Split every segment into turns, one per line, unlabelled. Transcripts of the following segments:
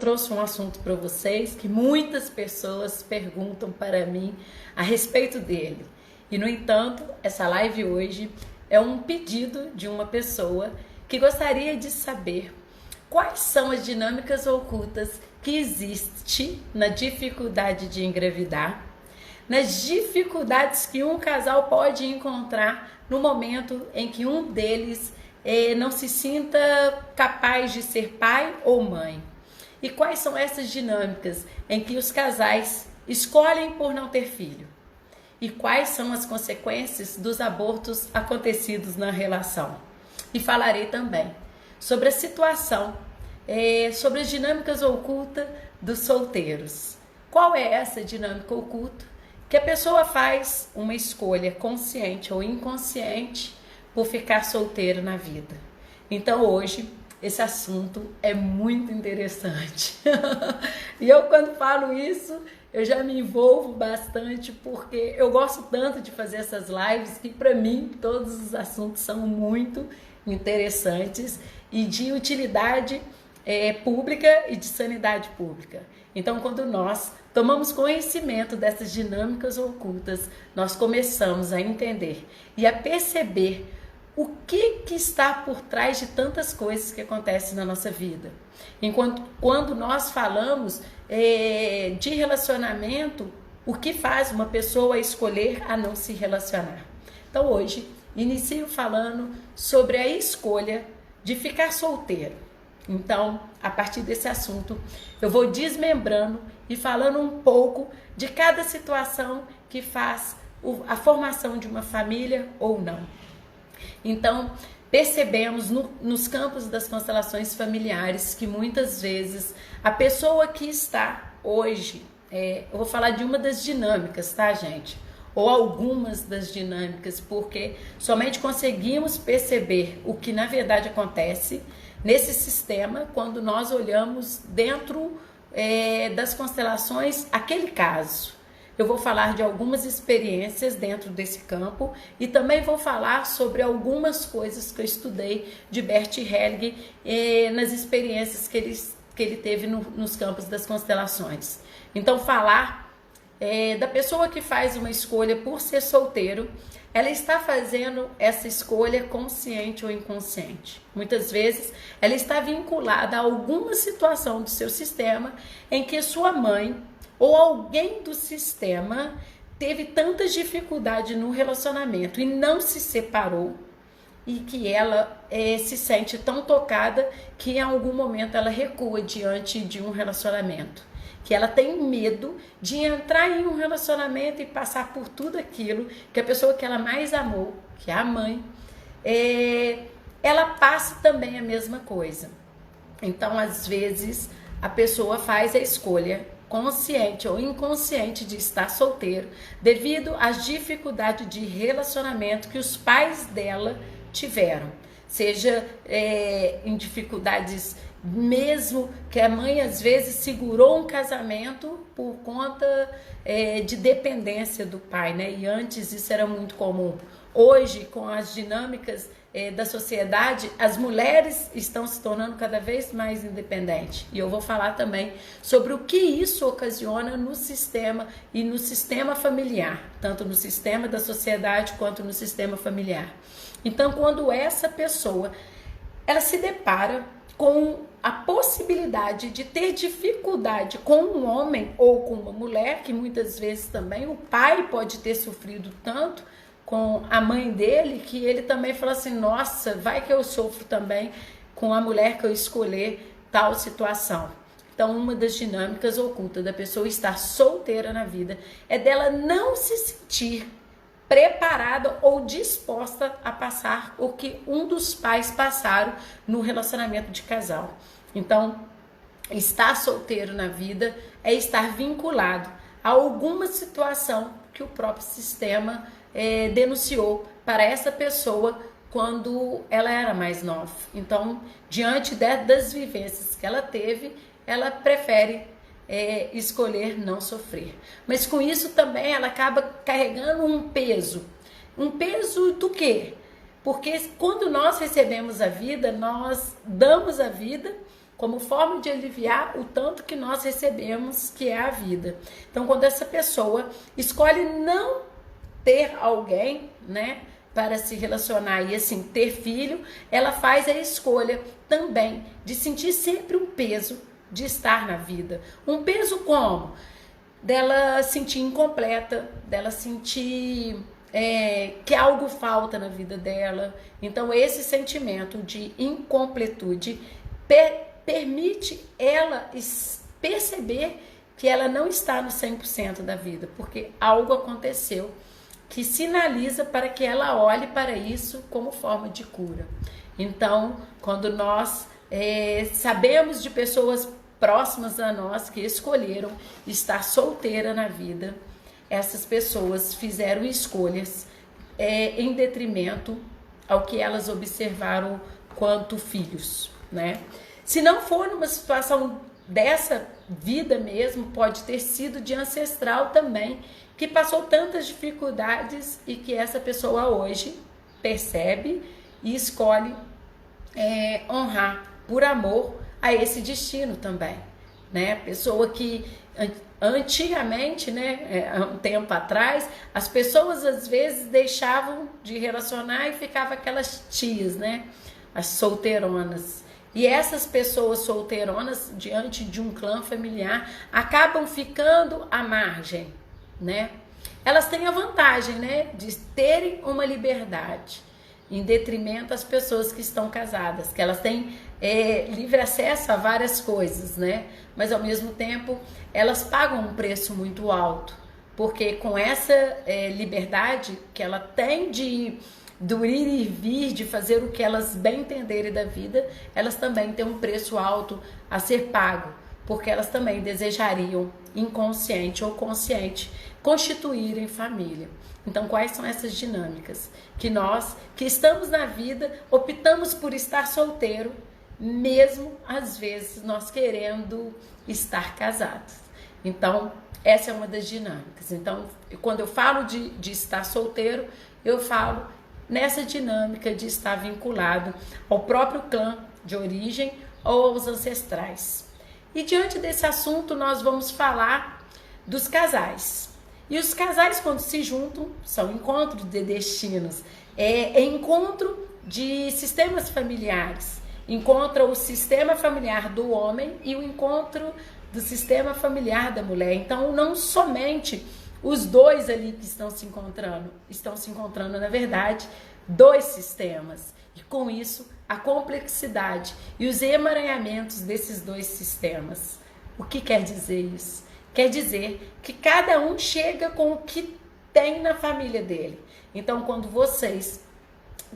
trouxe um assunto para vocês que muitas pessoas perguntam para mim a respeito dele. E, no entanto, essa live hoje é um pedido de uma pessoa que gostaria de saber quais são as dinâmicas ocultas que existem na dificuldade de engravidar, nas dificuldades que um casal pode encontrar no momento em que um deles não se sinta capaz de ser pai ou mãe. E quais são essas dinâmicas em que os casais escolhem por não ter filho? E quais são as consequências dos abortos acontecidos na relação? E falarei também sobre a situação, sobre as dinâmicas ocultas dos solteiros. Qual é essa dinâmica oculta? Que a pessoa faz uma escolha consciente ou inconsciente por ficar solteiro na vida. Então hoje esse assunto é muito interessante. E eu, quando falo isso, eu já me envolvo bastante, porque eu gosto tanto de fazer essas lives que, para mim, todos os assuntos são muito interessantes e de utilidade pública e de sanidade pública. Então, quando nós tomamos conhecimento dessas dinâmicas ocultas, nós começamos a entender e a perceber o que está por trás de tantas coisas que acontecem na nossa vida. Quando nós falamos de relacionamento, o que faz uma pessoa escolher a não se relacionar? Então hoje, inicio falando sobre a escolha de ficar solteiro. Então, a partir desse assunto, eu vou desmembrando e falando um pouco de cada situação que faz a formação de uma família ou não. Então, percebemos nos campos das constelações familiares que muitas vezes a pessoa que está hoje, eu vou falar de uma das dinâmicas, tá, gente? Ou algumas das dinâmicas, porque somente conseguimos perceber o que na verdade acontece nesse sistema quando nós olhamos dentro das constelações aquele caso. Eu vou falar de algumas experiências dentro desse campo e também vou falar sobre algumas coisas que eu estudei de Bert Helling nas experiências que ele teve nos campos das constelações. Então, falar da pessoa que faz uma escolha por ser solteiro, ela está fazendo essa escolha consciente ou inconsciente. Muitas vezes, ela está vinculada a alguma situação do seu sistema em que sua mãe ou alguém do sistema teve tantas dificuldades no relacionamento e não se separou, e que ela se sente tão tocada que em algum momento ela recua diante de um relacionamento, que ela tem medo de entrar em um relacionamento e passar por tudo aquilo que a pessoa que ela mais amou, que é a mãe, ela passa também a mesma coisa. Então, às vezes, a pessoa faz a escolha consciente ou inconsciente de estar solteiro devido às dificuldades de relacionamento que os pais dela tiveram, seja em dificuldades mesmo que a mãe às vezes segurou um casamento por conta de dependência do pai, né? E antes isso era muito comum. Hoje, com as dinâmicas da sociedade, as mulheres estão se tornando cada vez mais independentes. E eu vou falar também sobre o que isso ocasiona no sistema e no sistema familiar, tanto no sistema da sociedade quanto no sistema familiar. Então, quando essa pessoa ela se depara com a possibilidade de ter dificuldade com um homem ou com uma mulher, que muitas vezes também o pai pode ter sofrido tanto com a mãe dele, que ele também fala assim, nossa, vai que eu sofro também com a mulher que eu escolher tal situação. Então, uma das dinâmicas ocultas da pessoa estar solteira na vida é dela não se sentir preparada ou disposta a passar o que um dos pais passaram no relacionamento de casal. Então, estar solteiro na vida é estar vinculado a alguma situação que o próprio sistema denunciou para essa pessoa quando ela era mais nova. Então, diante das vivências que ela teve, ela prefere escolher não sofrer. Mas com isso também ela acaba carregando um peso. Um peso do quê? Porque quando nós recebemos a vida, nós damos a vida como forma de aliviar o tanto que nós recebemos, que é a vida. Então, quando essa pessoa escolhe não ter alguém, né, para se relacionar e assim ter filho, ela faz a escolha também de sentir sempre um peso de estar na vida. Um peso como? Dela sentir incompleta, dela sentir que algo falta na vida dela. Então esse sentimento de incompletude permite ela perceber que ela não está no 100% da vida, porque algo aconteceu que sinaliza para que ela olhe para isso como forma de cura. Então, quando nós sabemos de pessoas próximas a nós que escolheram estar solteira na vida, essas pessoas fizeram escolhas em detrimento ao que elas observaram quanto filhos, né? Se não for numa situação dessa vida mesmo, pode ter sido de ancestral também, que passou tantas dificuldades e que essa pessoa hoje percebe e escolhe honrar por amor a esse destino também, né? Pessoa que antigamente, né, há um tempo atrás, as pessoas às vezes deixavam de relacionar e ficavam aquelas tias, né, as solteironas. E essas pessoas solteironas, diante de um clã familiar, acabam ficando à margem, né? Elas têm a vantagem, né, de terem uma liberdade, em detrimento às pessoas que estão casadas, que elas têm livre acesso a várias coisas, né? Mas ao mesmo tempo elas pagam um preço muito alto, porque com essa liberdade que ela tem do ir e vir, de fazer o que elas bem entenderem da vida, elas também têm um preço alto a ser pago, porque elas também desejariam, inconsciente ou consciente, constituírem família. Então, quais são essas dinâmicas? Que nós, que estamos na vida, optamos por estar solteiro, mesmo às vezes nós querendo estar casados. Então, essa é uma das dinâmicas. Então, quando eu falo de estar solteiro, eu falo nessa dinâmica de estar vinculado ao próprio clã de origem ou aos ancestrais. E diante desse assunto, nós vamos falar dos casais. E os casais, quando se juntam, são encontros de destinos, encontro de sistemas familiares. Encontra o sistema familiar do homem e o encontro do sistema familiar da mulher. Então, não somente os dois ali que estão se encontrando, na verdade, dois sistemas. E com isso, a complexidade e os emaranhamentos desses dois sistemas. O que quer dizer isso? Quer dizer que cada um chega com o que tem na família dele. Então, quando vocês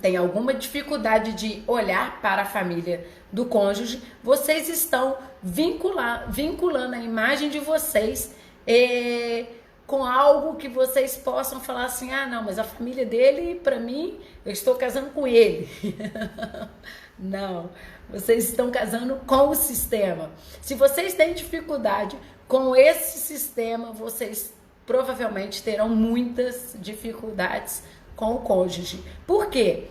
têm alguma dificuldade de olhar para a família do cônjuge, vocês estão vinculando a imagem de vocês com algo que vocês possam falar assim, ah, não, mas a família dele, para mim, eu estou casando com ele. Não, vocês estão casando com o sistema. Se vocês têm dificuldade com esse sistema, vocês provavelmente terão muitas dificuldades com o cônjuge. Por quê?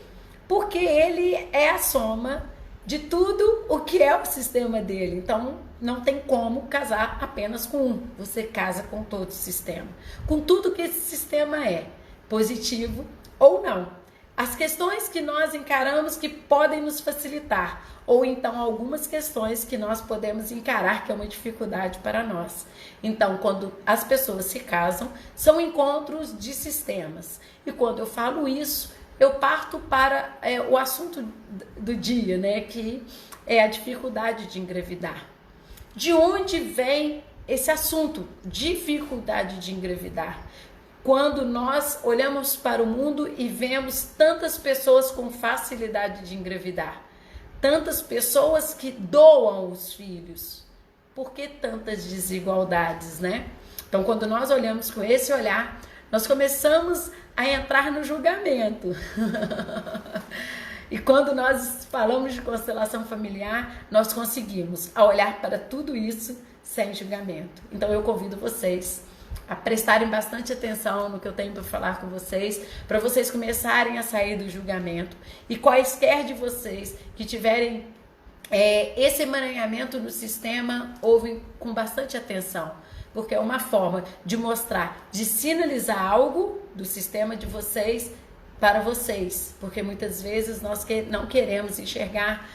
Porque ele é a soma de tudo o que é o sistema dele. Então, não tem como casar apenas com um. Você casa com todo o sistema. Com tudo que esse sistema é, positivo ou não. As questões que nós encaramos que podem nos facilitar, ou então algumas questões que nós podemos encarar que é uma dificuldade para nós. Então, quando as pessoas se casam, são encontros de sistemas. E quando eu falo isso, eu parto para o assunto do dia, né, que é a dificuldade de engravidar. De onde vem esse assunto, dificuldade de engravidar? Quando nós olhamos para o mundo e vemos tantas pessoas com facilidade de engravidar, tantas pessoas que doam os filhos, por que tantas desigualdades, né? Então, quando nós olhamos com esse olhar, nós começamos a entrar no julgamento. E quando nós falamos de constelação familiar, nós conseguimos olhar para tudo isso sem julgamento. Então, eu convido vocês a prestarem bastante atenção no que eu tenho para falar com vocês, para vocês começarem a sair do julgamento. E quaisquer de vocês que tiverem esse emaranhamento no sistema houve com bastante atenção, porque é uma forma de mostrar, de sinalizar algo do sistema de vocês para vocês, porque muitas vezes nós não queremos enxergar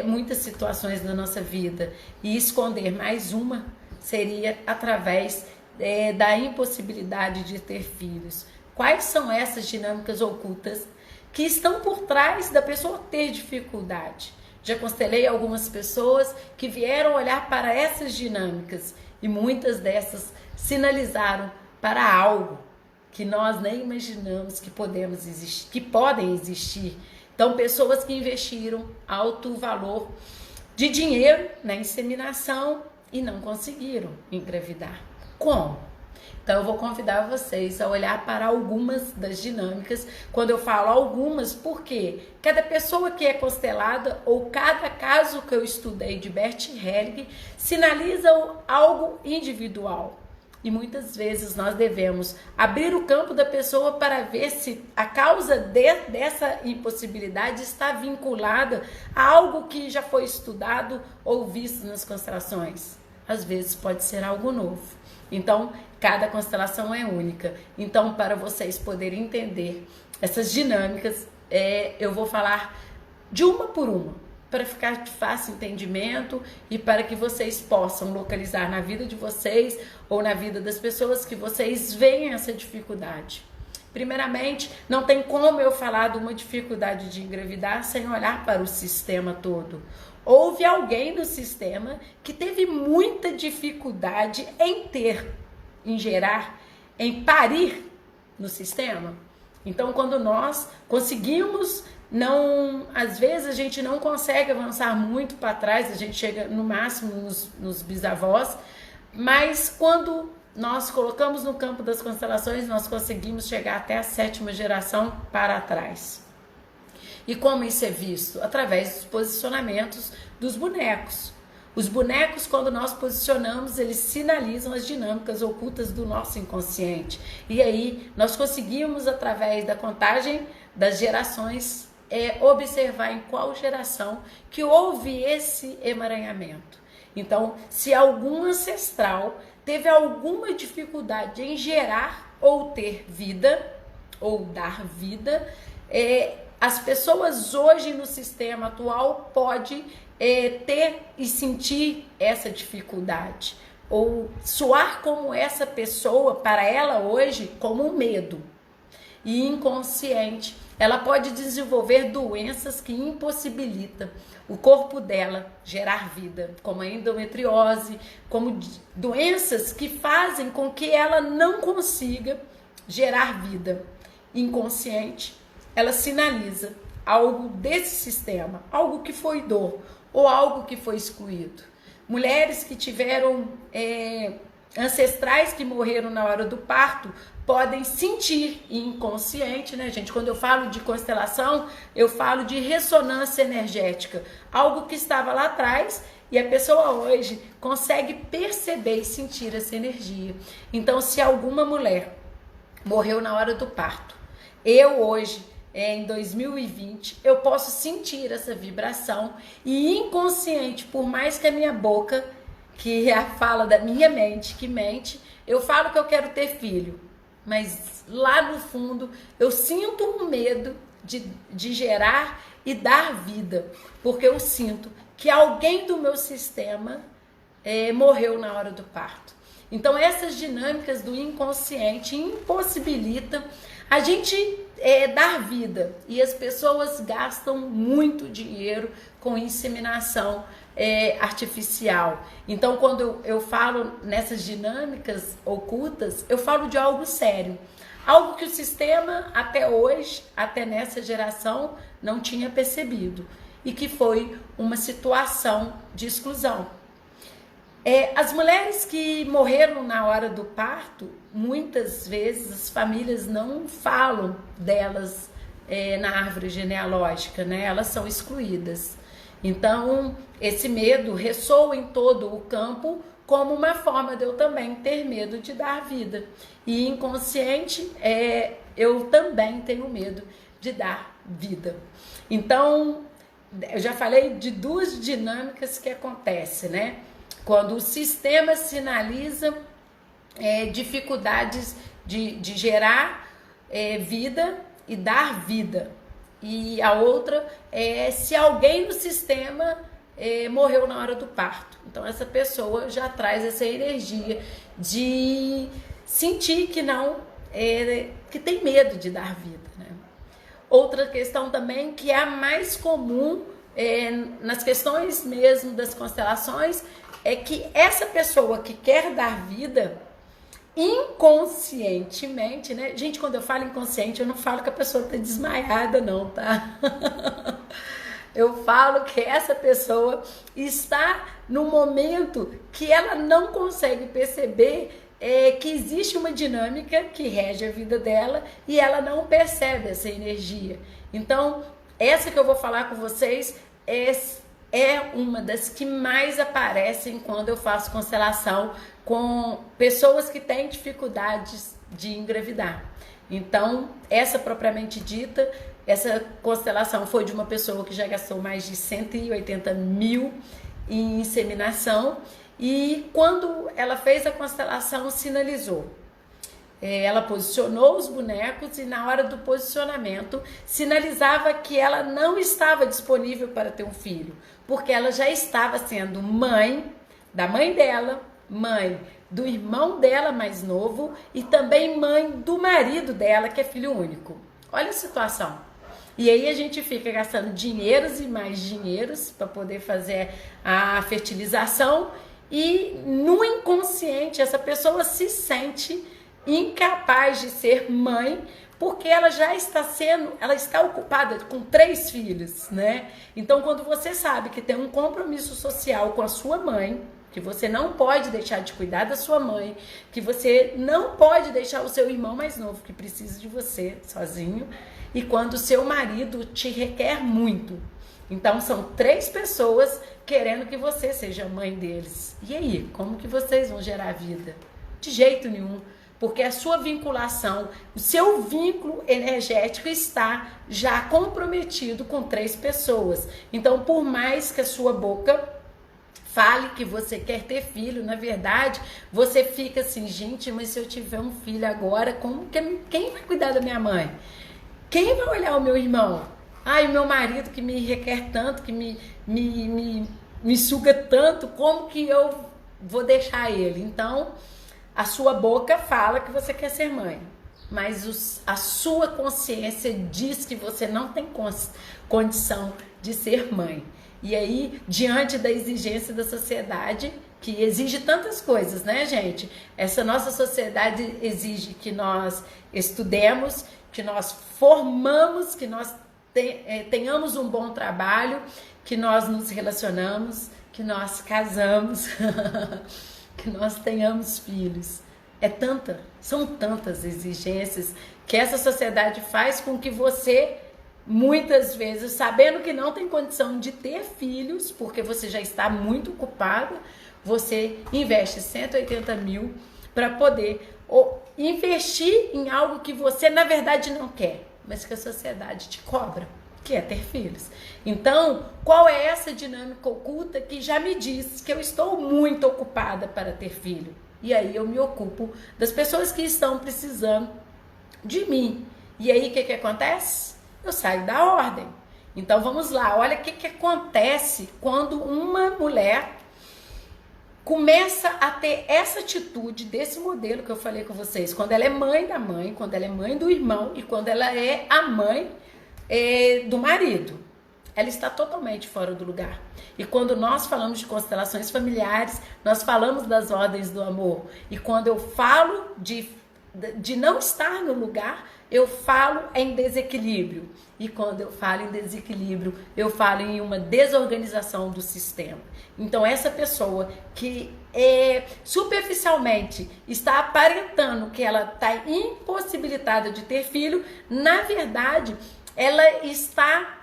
muitas situações da nossa vida, e esconder mais uma seria através da impossibilidade de ter filhos. Quais são essas dinâmicas ocultas que estão por trás da pessoa ter dificuldade? Já constelei algumas pessoas que vieram olhar para essas dinâmicas e muitas dessas sinalizaram para algo que nós nem imaginamos que podemos existir, que podem existir. Então, pessoas que investiram alto valor de dinheiro na inseminação e não conseguiram engravidar. Como? Então, eu vou convidar vocês a olhar para algumas das dinâmicas. Quando eu falo algumas, porque cada pessoa que é constelada ou cada caso que eu estudei de Bert Helling sinaliza algo individual. E muitas vezes nós devemos abrir o campo da pessoa para ver se a causa dessa impossibilidade está vinculada a algo que já foi estudado ou visto nas constelações. Às vezes pode ser algo novo. Então, cada constelação é única. Então, para vocês poderem entender essas dinâmicas, eu vou falar de uma por uma, para ficar de fácil entendimento e para que vocês possam localizar na vida de vocês ou na vida das pessoas que vocês veem essa dificuldade. Primeiramente, não tem como eu falar de uma dificuldade de engravidar sem olhar para o sistema todo. Houve alguém no sistema que teve muita dificuldade em gerar, em parir no sistema. Então, quando nós conseguimos, às vezes a gente não consegue avançar muito para trás, a gente chega no máximo nos bisavós, mas quando nós colocamos no campo das constelações, nós conseguimos chegar até a 7ª geração para trás. E como isso é visto? Através dos posicionamentos dos bonecos. Os bonecos, quando nós posicionamos, eles sinalizam as dinâmicas ocultas do nosso inconsciente. E aí, nós conseguimos, através da contagem das gerações, observar em qual geração que houve esse emaranhamento. Então, se algum ancestral teve alguma dificuldade em gerar ou ter vida, ou dar vida, as pessoas hoje no sistema atual podem ter e sentir essa dificuldade, ou soar como essa pessoa, para ela hoje, como um medo. E inconsciente, ela pode desenvolver doenças que impossibilitam o corpo dela gerar vida, como a endometriose, como doenças que fazem com que ela não consiga gerar vida. Inconsciente, ela sinaliza algo desse sistema, algo que foi dor ou algo que foi excluído. Mulheres que tiveram ancestrais que morreram na hora do parto podem sentir inconsciente, né, gente? Quando eu falo de constelação, eu falo de ressonância energética, algo que estava lá atrás e a pessoa hoje consegue perceber e sentir essa energia. Então, se alguma mulher morreu na hora do parto, eu hoje, em 2020, eu posso sentir essa vibração e inconsciente, por mais que a minha boca, que é a fala da minha mente, que mente, eu falo que eu quero ter filho, mas lá no fundo eu sinto um medo de gerar e dar vida, porque eu sinto que alguém do meu sistema morreu na hora do parto. Então essas dinâmicas do inconsciente impossibilitam a gente dar vida, e as pessoas gastam muito dinheiro com inseminação artificial. Então, quando eu falo nessas dinâmicas ocultas, eu falo de algo sério, algo que o sistema até hoje, até nessa geração, não tinha percebido, e que foi uma situação de exclusão. As mulheres que morreram na hora do parto, muitas vezes as famílias não falam delas na árvore genealógica, né? Elas são excluídas. Então, esse medo ressoa em todo o campo como uma forma de eu também ter medo de dar vida. E inconsciente, eu também tenho medo de dar vida. Então, eu já falei de duas dinâmicas que acontecem, né? Quando o sistema sinaliza dificuldades de gerar vida e dar vida. E a outra é se alguém no sistema morreu na hora do parto. Então essa pessoa já traz essa energia de sentir que não, que tem medo de dar vida, né? Outra questão também que é a mais comum nas questões mesmo das constelações é que essa pessoa que quer dar vida inconscientemente, né? Gente, quando eu falo inconsciente, eu não falo que a pessoa tá desmaiada, não, tá? Eu falo que essa pessoa está no momento que ela não consegue perceber que existe uma dinâmica que rege a vida dela e ela não percebe essa energia. Então, essa que eu vou falar com vocês é uma das que mais aparecem quando eu faço constelação com pessoas que têm dificuldades de engravidar. Então, essa propriamente dita, essa constelação foi de uma pessoa que já gastou mais de 180 mil em inseminação e quando ela fez a constelação, sinalizou. Ela posicionou os bonecos e na hora do posicionamento sinalizava que ela não estava disponível para ter um filho, porque ela já estava sendo mãe da mãe dela, mãe do irmão dela mais novo e também mãe do marido dela, que é filho único. Olha a situação. E aí a gente fica gastando dinheiros e mais dinheiros para poder fazer a fertilização e no inconsciente essa pessoa se sente incapaz de ser mãe, porque ela já ela está ocupada com 3 filhos, né? Então, quando você sabe que tem um compromisso social com a sua mãe, que você não pode deixar de cuidar da sua mãe, que você não pode deixar o seu irmão mais novo, que precisa de você sozinho, e quando o seu marido te requer muito. Então, são 3 pessoas querendo que você seja mãe deles. E aí, como que vocês vão gerar vida? De jeito nenhum. Porque a sua vinculação, o seu vínculo energético está já comprometido com 3 pessoas. Então, por mais que a sua boca fale que você quer ter filho, na verdade, você fica assim, gente, mas se eu tiver um filho agora, quem vai cuidar da minha mãe? Quem vai olhar o meu irmão? Ai, o meu marido que me requer tanto, que me suga tanto, como que eu vou deixar ele? Então, a sua boca fala que você quer ser mãe, mas a sua consciência diz que você não tem condição de ser mãe. E aí, diante da exigência da sociedade, que exige tantas coisas, né, gente? Essa nossa sociedade exige que nós estudemos, que nós formamos, que nós tenhamos um bom trabalho, que nós nos relacionamos, que nós casamos, que nós tenhamos filhos. São tantas exigências que essa sociedade faz com que você, muitas vezes, sabendo que não tem condição de ter filhos, porque você já está muito ocupada, você investe 180 mil para poder investir em algo que você, na verdade, não quer, mas que a sociedade te cobra, que é ter filhos. Então, qual é essa dinâmica oculta que já me diz que eu estou muito ocupada para ter filho? E aí eu me ocupo das pessoas que estão precisando de mim. E aí o que acontece? Eu saio da ordem. Então vamos lá, olha o que acontece quando uma mulher começa a ter essa atitude desse modelo que eu falei com vocês. Quando ela é mãe da mãe, quando ela é mãe do irmão e quando ela é a mãe do marido. Ela está totalmente fora do lugar. E quando nós falamos de constelações familiares, nós falamos das ordens do amor. E quando eu falo de não estar no lugar, eu falo em desequilíbrio. E quando eu falo em desequilíbrio, eu falo em uma desorganização do sistema. Então, essa pessoa que superficialmente está aparentando que ela está impossibilitada de ter filho, na verdade, ela está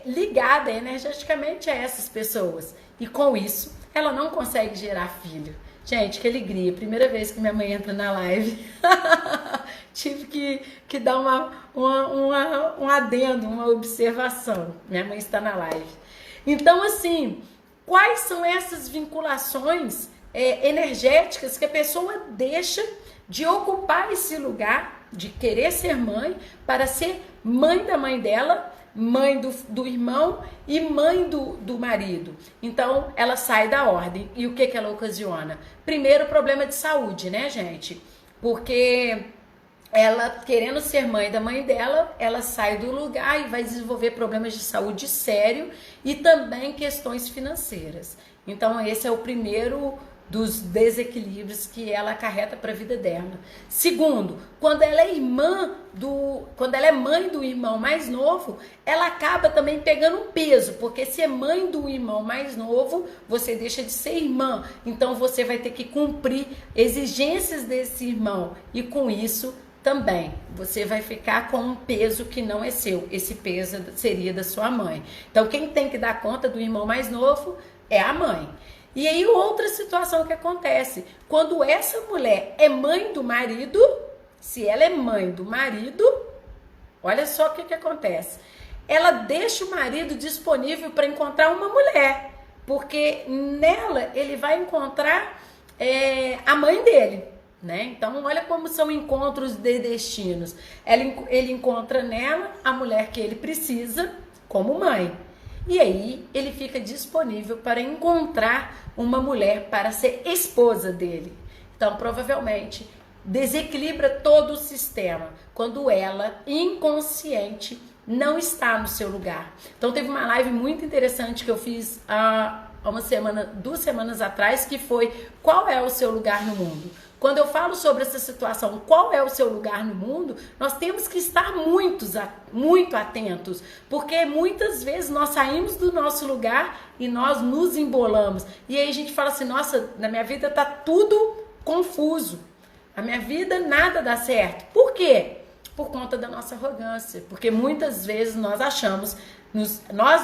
ligada energeticamente a essas pessoas. E com isso, ela não consegue gerar filho. Gente, que alegria. Primeira vez que minha mãe entra na live. tive que dar um adendo, uma observação. Minha mãe está na live. Então, assim, quais são essas vinculações energéticas que a pessoa deixa de ocupar esse lugar, de querer ser mãe, para ser mãe da mãe dela, mãe do irmão e mãe do marido? Então, ela sai da ordem. E o que ela ocasiona? Primeiro, problema de saúde, né, gente? Porque ela, querendo ser mãe da mãe dela, ela sai do lugar e vai desenvolver problemas de saúde sério e também questões financeiras. Então, esse é o primeiro dos desequilíbrios que ela acarreta para a vida dela. Segundo, quando ela é mãe do irmão mais novo, ela acaba também pegando um peso, porque se é mãe do irmão mais novo, você deixa de ser irmã. Então você vai ter que cumprir exigências desse irmão e com isso também você vai ficar com um peso que não é seu. Esse peso seria da sua mãe. Então quem tem que dar conta do irmão mais novo é a mãe. E aí outra situação que acontece, quando essa mulher é mãe do marido, se ela é mãe do marido, olha só o que acontece. Ela deixa o marido disponível para encontrar uma mulher, porque nela ele vai encontrar a mãe dele, né? Então olha como são encontros de destinos. Ele encontra nela a mulher que ele precisa como mãe. E aí ele fica disponível para encontrar uma mulher para ser esposa dele. Então provavelmente desequilibra todo o sistema quando ela, inconsciente, não está no seu lugar. Então teve uma live muito interessante que eu fiz há 2 semanas atrás, que foi: qual é o seu lugar no mundo? Quando eu falo sobre essa situação, qual é o seu lugar no mundo, nós temos que estar muito atentos, porque muitas vezes nós saímos do nosso lugar e nós nos embolamos. E aí a gente fala assim: nossa, na minha vida tá tudo confuso, a minha vida nada dá certo. Por quê? Por conta da nossa arrogância, porque muitas vezes nós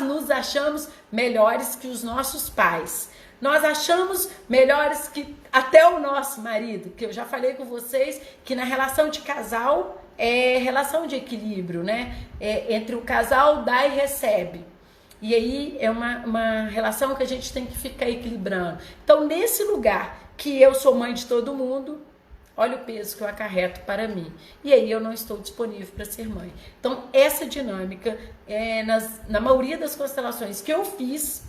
nos achamos melhores que os nossos pais. Nós achamos melhores que até o nosso marido, que eu já falei com vocês que na relação de casal é relação de equilíbrio, né? Entre o casal dá e recebe. E aí é uma relação que a gente tem que ficar equilibrando. Então, nesse lugar que eu sou mãe de todo mundo, olha o peso que eu acarreto para mim. E aí eu não estou disponível para ser mãe. Então, essa dinâmica, na maioria das constelações que eu fiz,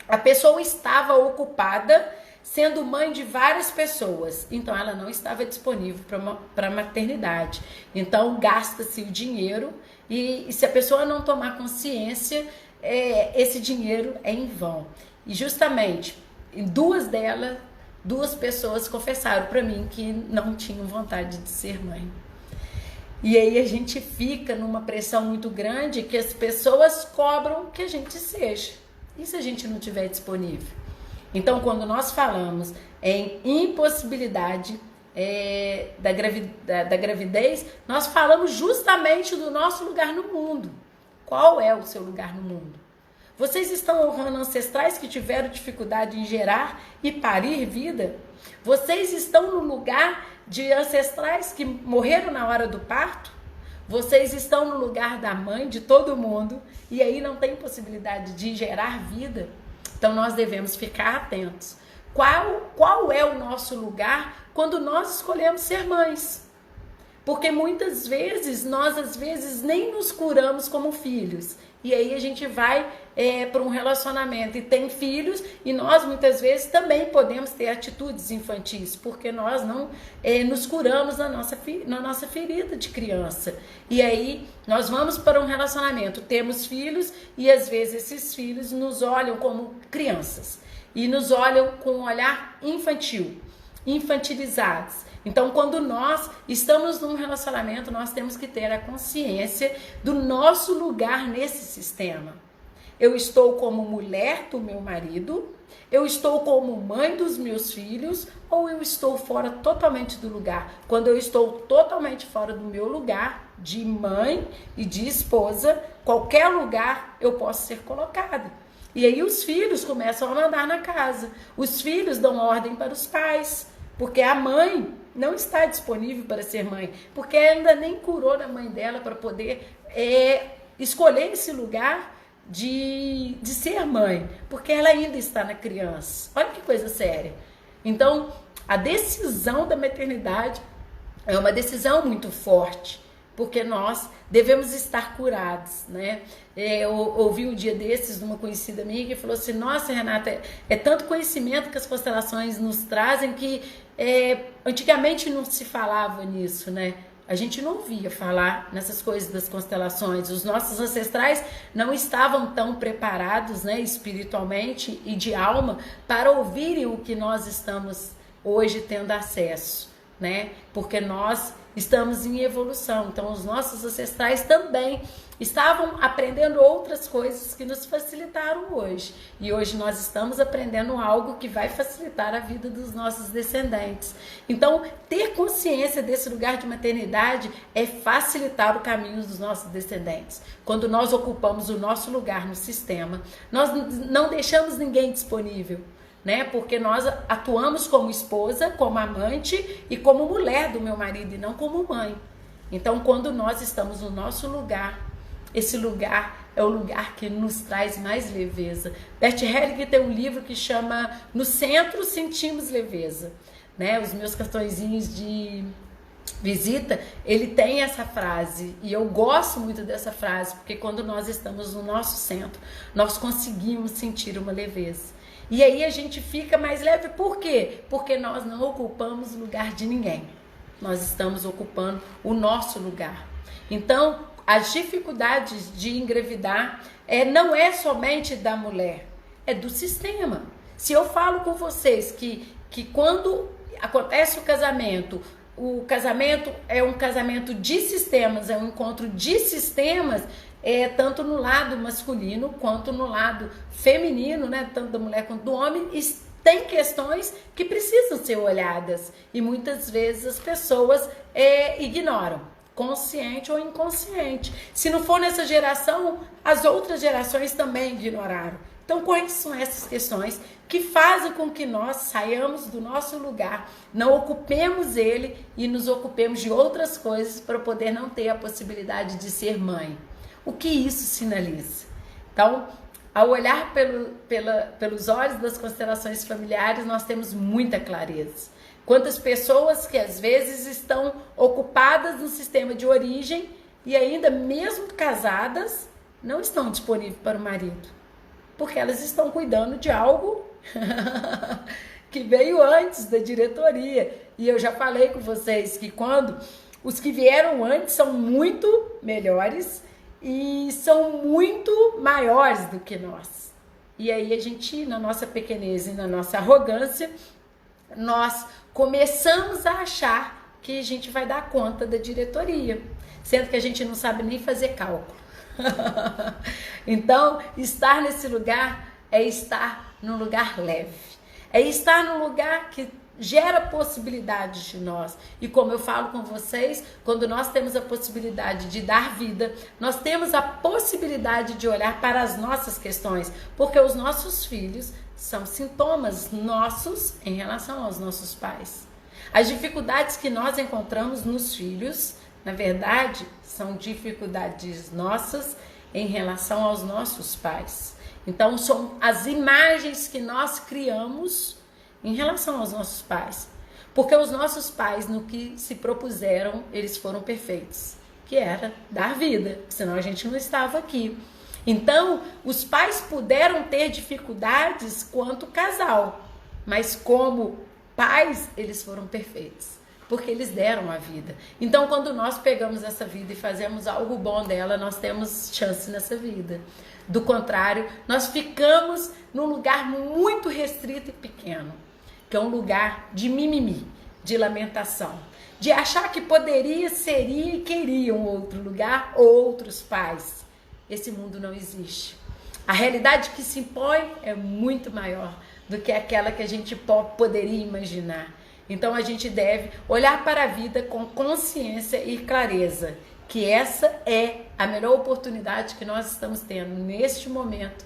a pessoa estava ocupada sendo mãe de várias pessoas, então ela não estava disponível para a maternidade. Então gasta-se o dinheiro e se a pessoa não tomar consciência, esse dinheiro é em vão. E justamente, duas pessoas confessaram para mim que não tinham vontade de ser mãe. E aí a gente fica numa pressão muito grande que as pessoas cobram que a gente seja. E se a gente não estiver disponível? Então, quando nós falamos em impossibilidade da gravidez, nós falamos justamente do nosso lugar no mundo. Qual é o seu lugar no mundo? Vocês estão honrando ancestrais que tiveram dificuldade em gerar e parir vida? Vocês estão no lugar de ancestrais que morreram na hora do parto? Vocês estão no lugar da mãe de todo mundo e aí não tem possibilidade de gerar vida? Então nós devemos ficar atentos. Qual é o nosso lugar quando nós escolhemos ser mães? Porque muitas vezes, nós às vezes nem nos curamos como filhos. E aí a gente vai para um relacionamento e tem filhos, e nós muitas vezes também podemos ter atitudes infantis, porque nós não nos curamos na nossa ferida de criança. E aí nós vamos para um relacionamento, temos filhos, e às vezes esses filhos nos olham como crianças, e nos olham com um olhar infantil, infantilizados. Então, quando nós estamos num relacionamento, nós temos que ter a consciência do nosso lugar nesse sistema. Eu estou como mulher do meu marido, eu estou como mãe dos meus filhos, ou eu estou fora totalmente do lugar? Quando eu estou totalmente fora do meu lugar de mãe e de esposa, qualquer lugar eu posso ser colocada. E aí os filhos começam a mandar na casa. Os filhos dão ordem para os pais. porque a mãe não está disponível para ser mãe, porque ainda nem curou na mãe dela para poder escolher esse lugar de ser mãe, porque ela ainda está na criança. Olha que coisa séria. Então, a decisão da maternidade é uma decisão muito forte, porque nós devemos estar curados, né? Eu ouvi um dia desses de uma conhecida minha que falou assim: nossa, Renata, é tanto conhecimento que as constelações nos trazem que antigamente não se falava nisso, né? A gente não ouvia falar nessas coisas das constelações. Os nossos ancestrais não estavam tão preparados, né, espiritualmente e de alma, para ouvirem o que nós estamos hoje tendo acesso, né? Porque nós estamos em evolução. Então, os nossos ancestrais também estavam aprendendo outras coisas que nos facilitaram hoje. E hoje nós estamos aprendendo algo que vai facilitar a vida dos nossos descendentes. Então, ter consciência desse lugar de maternidade é facilitar o caminho dos nossos descendentes. Quando nós ocupamos o nosso lugar no sistema, nós não deixamos ninguém disponível, né? Porque nós atuamos como esposa, como amante e como mulher do meu marido e não como mãe. Então, quando nós estamos no nosso lugar, esse lugar é o lugar que nos traz mais leveza. Bert Hellinger tem um livro que chama No Centro Sentimos Leveza, né? Os meus cartõezinhos de visita, ele tem essa frase, e eu gosto muito dessa frase, porque quando nós estamos no nosso centro, nós conseguimos sentir uma leveza. E aí a gente fica mais leve, por quê? Porque nós não ocupamos o lugar de ninguém. Nós estamos ocupando o nosso lugar. Então, as dificuldades de engravidar não é somente da mulher, é do sistema. Se eu falo com vocês que quando acontece o casamento é um casamento de sistemas, é um encontro de sistemas, tanto no lado masculino quanto no lado feminino, né? Tanto da mulher quanto do homem, tem questões que precisam ser olhadas e muitas vezes as pessoas ignoram, consciente ou inconsciente. Se não for nessa geração, as outras gerações também ignoraram. Então, quais são essas questões que fazem com que nós saiamos do nosso lugar, não ocupemos ele e nos ocupemos de outras coisas para poder não ter a possibilidade de ser mãe? O que isso sinaliza? Então, ao olhar pelos olhos das constelações familiares, nós temos muita clareza. Quantas pessoas que às vezes estão ocupadas no sistema de origem e ainda mesmo casadas não estão disponíveis para o marido, porque elas estão cuidando de algo que veio antes da diretoria. E eu já falei com vocês que quando os que vieram antes são muito melhores e são muito maiores do que nós. E aí a gente, na nossa pequenez e na nossa arrogância, nós começamos a achar que a gente vai dar conta da diretoria, sendo que a gente não sabe nem fazer cálculo. Então, estar nesse lugar é estar num lugar leve, é estar num lugar que gera possibilidades de nós. E como eu falo com vocês, quando nós temos a possibilidade de dar vida, nós temos a possibilidade de olhar para as nossas questões, porque os nossos filhos são sintomas nossos em relação aos nossos pais. As dificuldades que nós encontramos nos filhos, na verdade, são dificuldades nossas em relação aos nossos pais. Então, são as imagens que nós criamos em relação aos nossos pais. Porque os nossos pais, no que se propuseram, eles foram perfeitos, que era dar vida, senão a gente não estava aqui. Então, os pais puderam ter dificuldades quanto casal, mas como pais, eles foram perfeitos, porque eles deram a vida. Então, quando nós pegamos essa vida e fazemos algo bom dela, nós temos chance nessa vida. Do contrário, nós ficamos num lugar muito restrito e pequeno, que é um lugar de mimimi, de lamentação, de achar que poderia, seria e queria um outro lugar ou outros pais. Esse mundo não existe. A realidade que se impõe é muito maior do que aquela que a gente poderia imaginar. Então a gente deve olhar para a vida com consciência e clareza, que essa é a melhor oportunidade que nós estamos tendo neste momento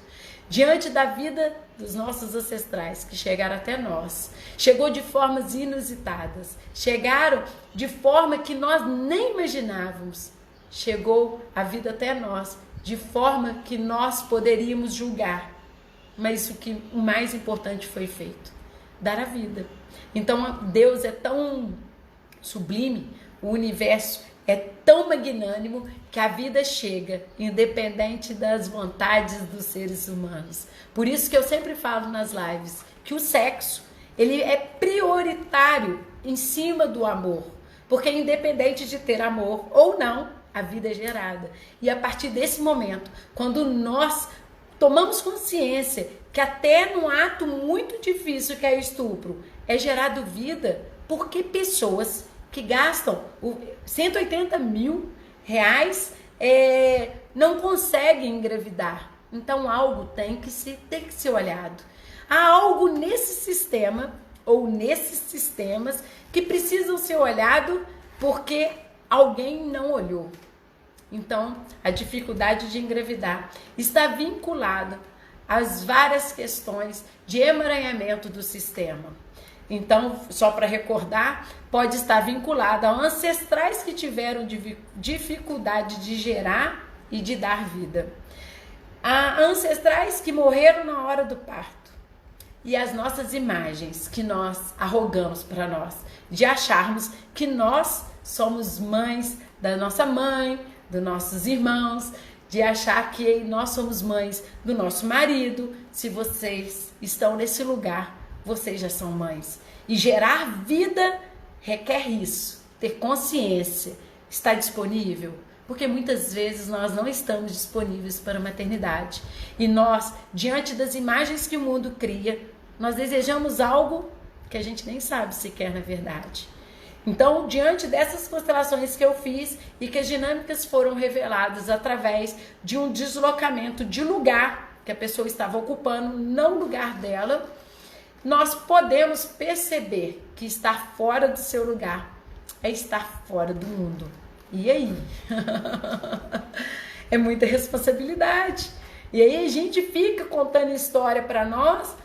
diante da vida dos nossos ancestrais que chegaram até nós. Chegou de formas inusitadas, chegaram de forma que nós nem imaginávamos. Chegou a vida até nós de forma que nós poderíamos julgar. Mas o mais importante foi feito, dar a vida. Então Deus é tão sublime, o universo é tão magnânimo que a vida chega, independente das vontades dos seres humanos. Por isso que eu sempre falo nas lives que o sexo, ele é prioritário em cima do amor. Porque independente de ter amor ou não, a vida é gerada. E a partir desse momento, quando nós tomamos consciência que até num ato muito difícil que é o estupro, é gerado vida, porque pessoas que gastam R$180 mil não conseguem engravidar. Então algo tem que ser olhado. Há algo nesse sistema ou nesses sistemas que precisam ser olhados porque alguém não olhou. Então, a dificuldade de engravidar está vinculada às várias questões de emaranhamento do sistema. Então, só para recordar, pode estar vinculada a ancestrais que tiveram dificuldade de gerar e de dar vida. A ancestrais que morreram na hora do parto. E as nossas imagens que nós arrogamos para nós, de acharmos que nós somos mães da nossa mãe, dos nossos irmãos, de achar que nós somos mães do nosso marido. Se vocês estão nesse lugar, vocês já são mães. E gerar vida requer isso, ter consciência, estar disponível, porque muitas vezes nós não estamos disponíveis para a maternidade. E nós, diante das imagens que o mundo cria, nós desejamos algo que a gente nem sabe se quer na verdade. Então, diante dessas constelações que eu fiz e que as dinâmicas foram reveladas através de um deslocamento de lugar que a pessoa estava ocupando, não lugar dela, nós podemos perceber que estar fora do seu lugar é estar fora do mundo. E aí? É muita responsabilidade. E aí a gente fica contando história para nós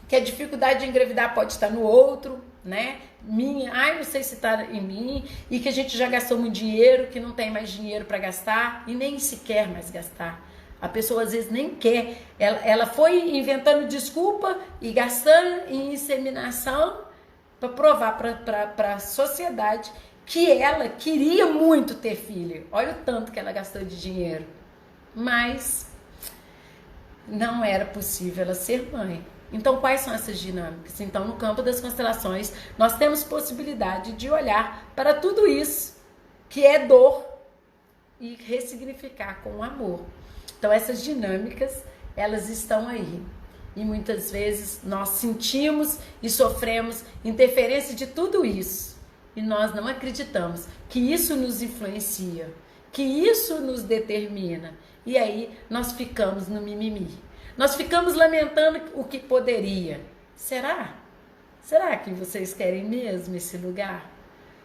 que a dificuldade de engravidar pode estar no outro, né? Não sei se está em mim, e que a gente já gastou muito dinheiro, que não tem mais dinheiro para gastar e nem se quer mais gastar. A pessoa às vezes nem quer, ela foi inventando desculpa e gastando em inseminação para provar para a sociedade que ela queria muito ter filho. Olha o tanto que ela gastou de dinheiro, mas não era possível ela ser mãe. Então, quais são essas dinâmicas? Então, no campo das constelações, nós temos possibilidade de olhar para tudo isso que é dor e ressignificar com amor. Então, essas dinâmicas, elas estão aí. E muitas vezes nós sentimos e sofremos interferência de tudo isso. E nós não acreditamos que isso nos influencia, que isso nos determina. E aí nós ficamos no mimimi. Nós ficamos lamentando o que poderia. Será? Será que vocês querem mesmo esse lugar?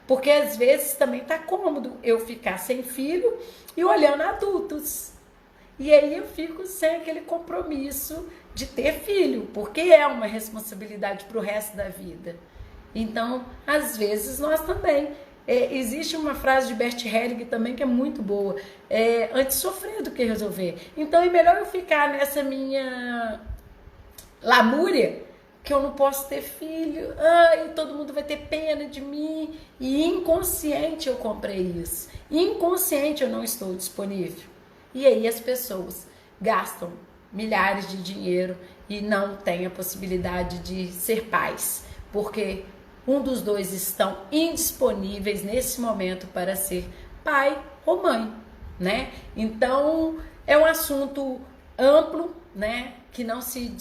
Porque às vezes também tá cômodo eu ficar sem filho e olhando adultos. E aí eu fico sem aquele compromisso de ter filho, porque é uma responsabilidade para o resto da vida. Então, às vezes nós também. Existe uma frase de Bert Helling também que é muito boa. Antes sofrer do que resolver. Então é melhor eu ficar nessa minha lamúria, que eu não posso ter filho. Ai, todo mundo vai ter pena de mim. E inconsciente eu comprei isso. Inconsciente eu não estou disponível. E aí as pessoas gastam milhares de dinheiro e não têm a possibilidade de ser pais. Porque um dos dois estão indisponíveis nesse momento para ser pai ou mãe, né? Então, é um assunto amplo, né? Que não se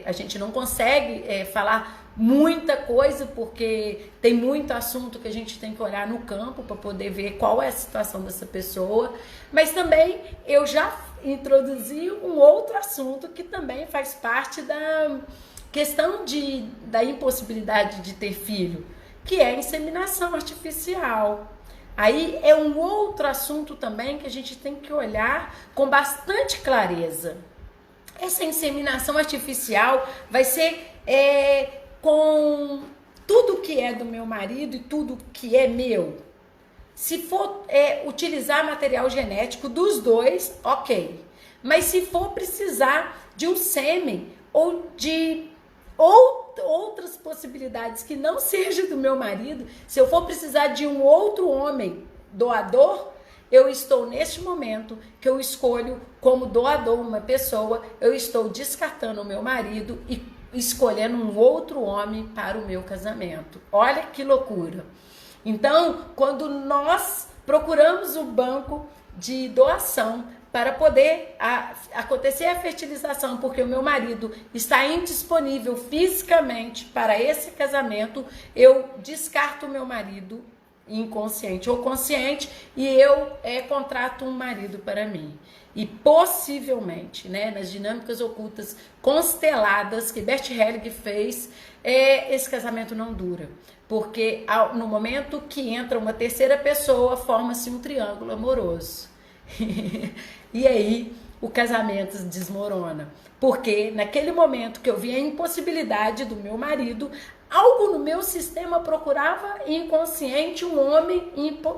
a gente não consegue falar muita coisa, porque tem muito assunto que a gente tem que olhar no campo para poder ver qual é a situação dessa pessoa. Mas também eu já introduzi um outro assunto que também faz parte da questão da impossibilidade de ter filho, que é a inseminação artificial. Aí é um outro assunto também que a gente tem que olhar com bastante clareza, essa inseminação artificial vai ser com tudo que é do meu marido e tudo que é meu. Se for utilizar material genético dos dois, ok. Mas se for precisar de um sêmen ou de outras possibilidades que não seja do meu marido, se eu for precisar de um outro homem doador, eu estou neste momento que eu escolho como doador uma pessoa, eu estou descartando o meu marido e escolhendo um outro homem para o meu casamento. Olha que loucura. Então, quando nós procuramos o banco de doação para poder acontecer a fertilização, porque o meu marido está indisponível fisicamente para esse casamento, eu descarto o meu marido inconsciente ou consciente e eu contrato um marido para mim. E possivelmente, né, nas dinâmicas ocultas consteladas que Bert Helling fez, esse casamento não dura. Porque no momento que entra uma terceira pessoa, forma-se um triângulo amoroso. E aí o casamento desmorona. Porque naquele momento que eu vi a impossibilidade do meu marido, algo no meu sistema procurava inconsciente um homem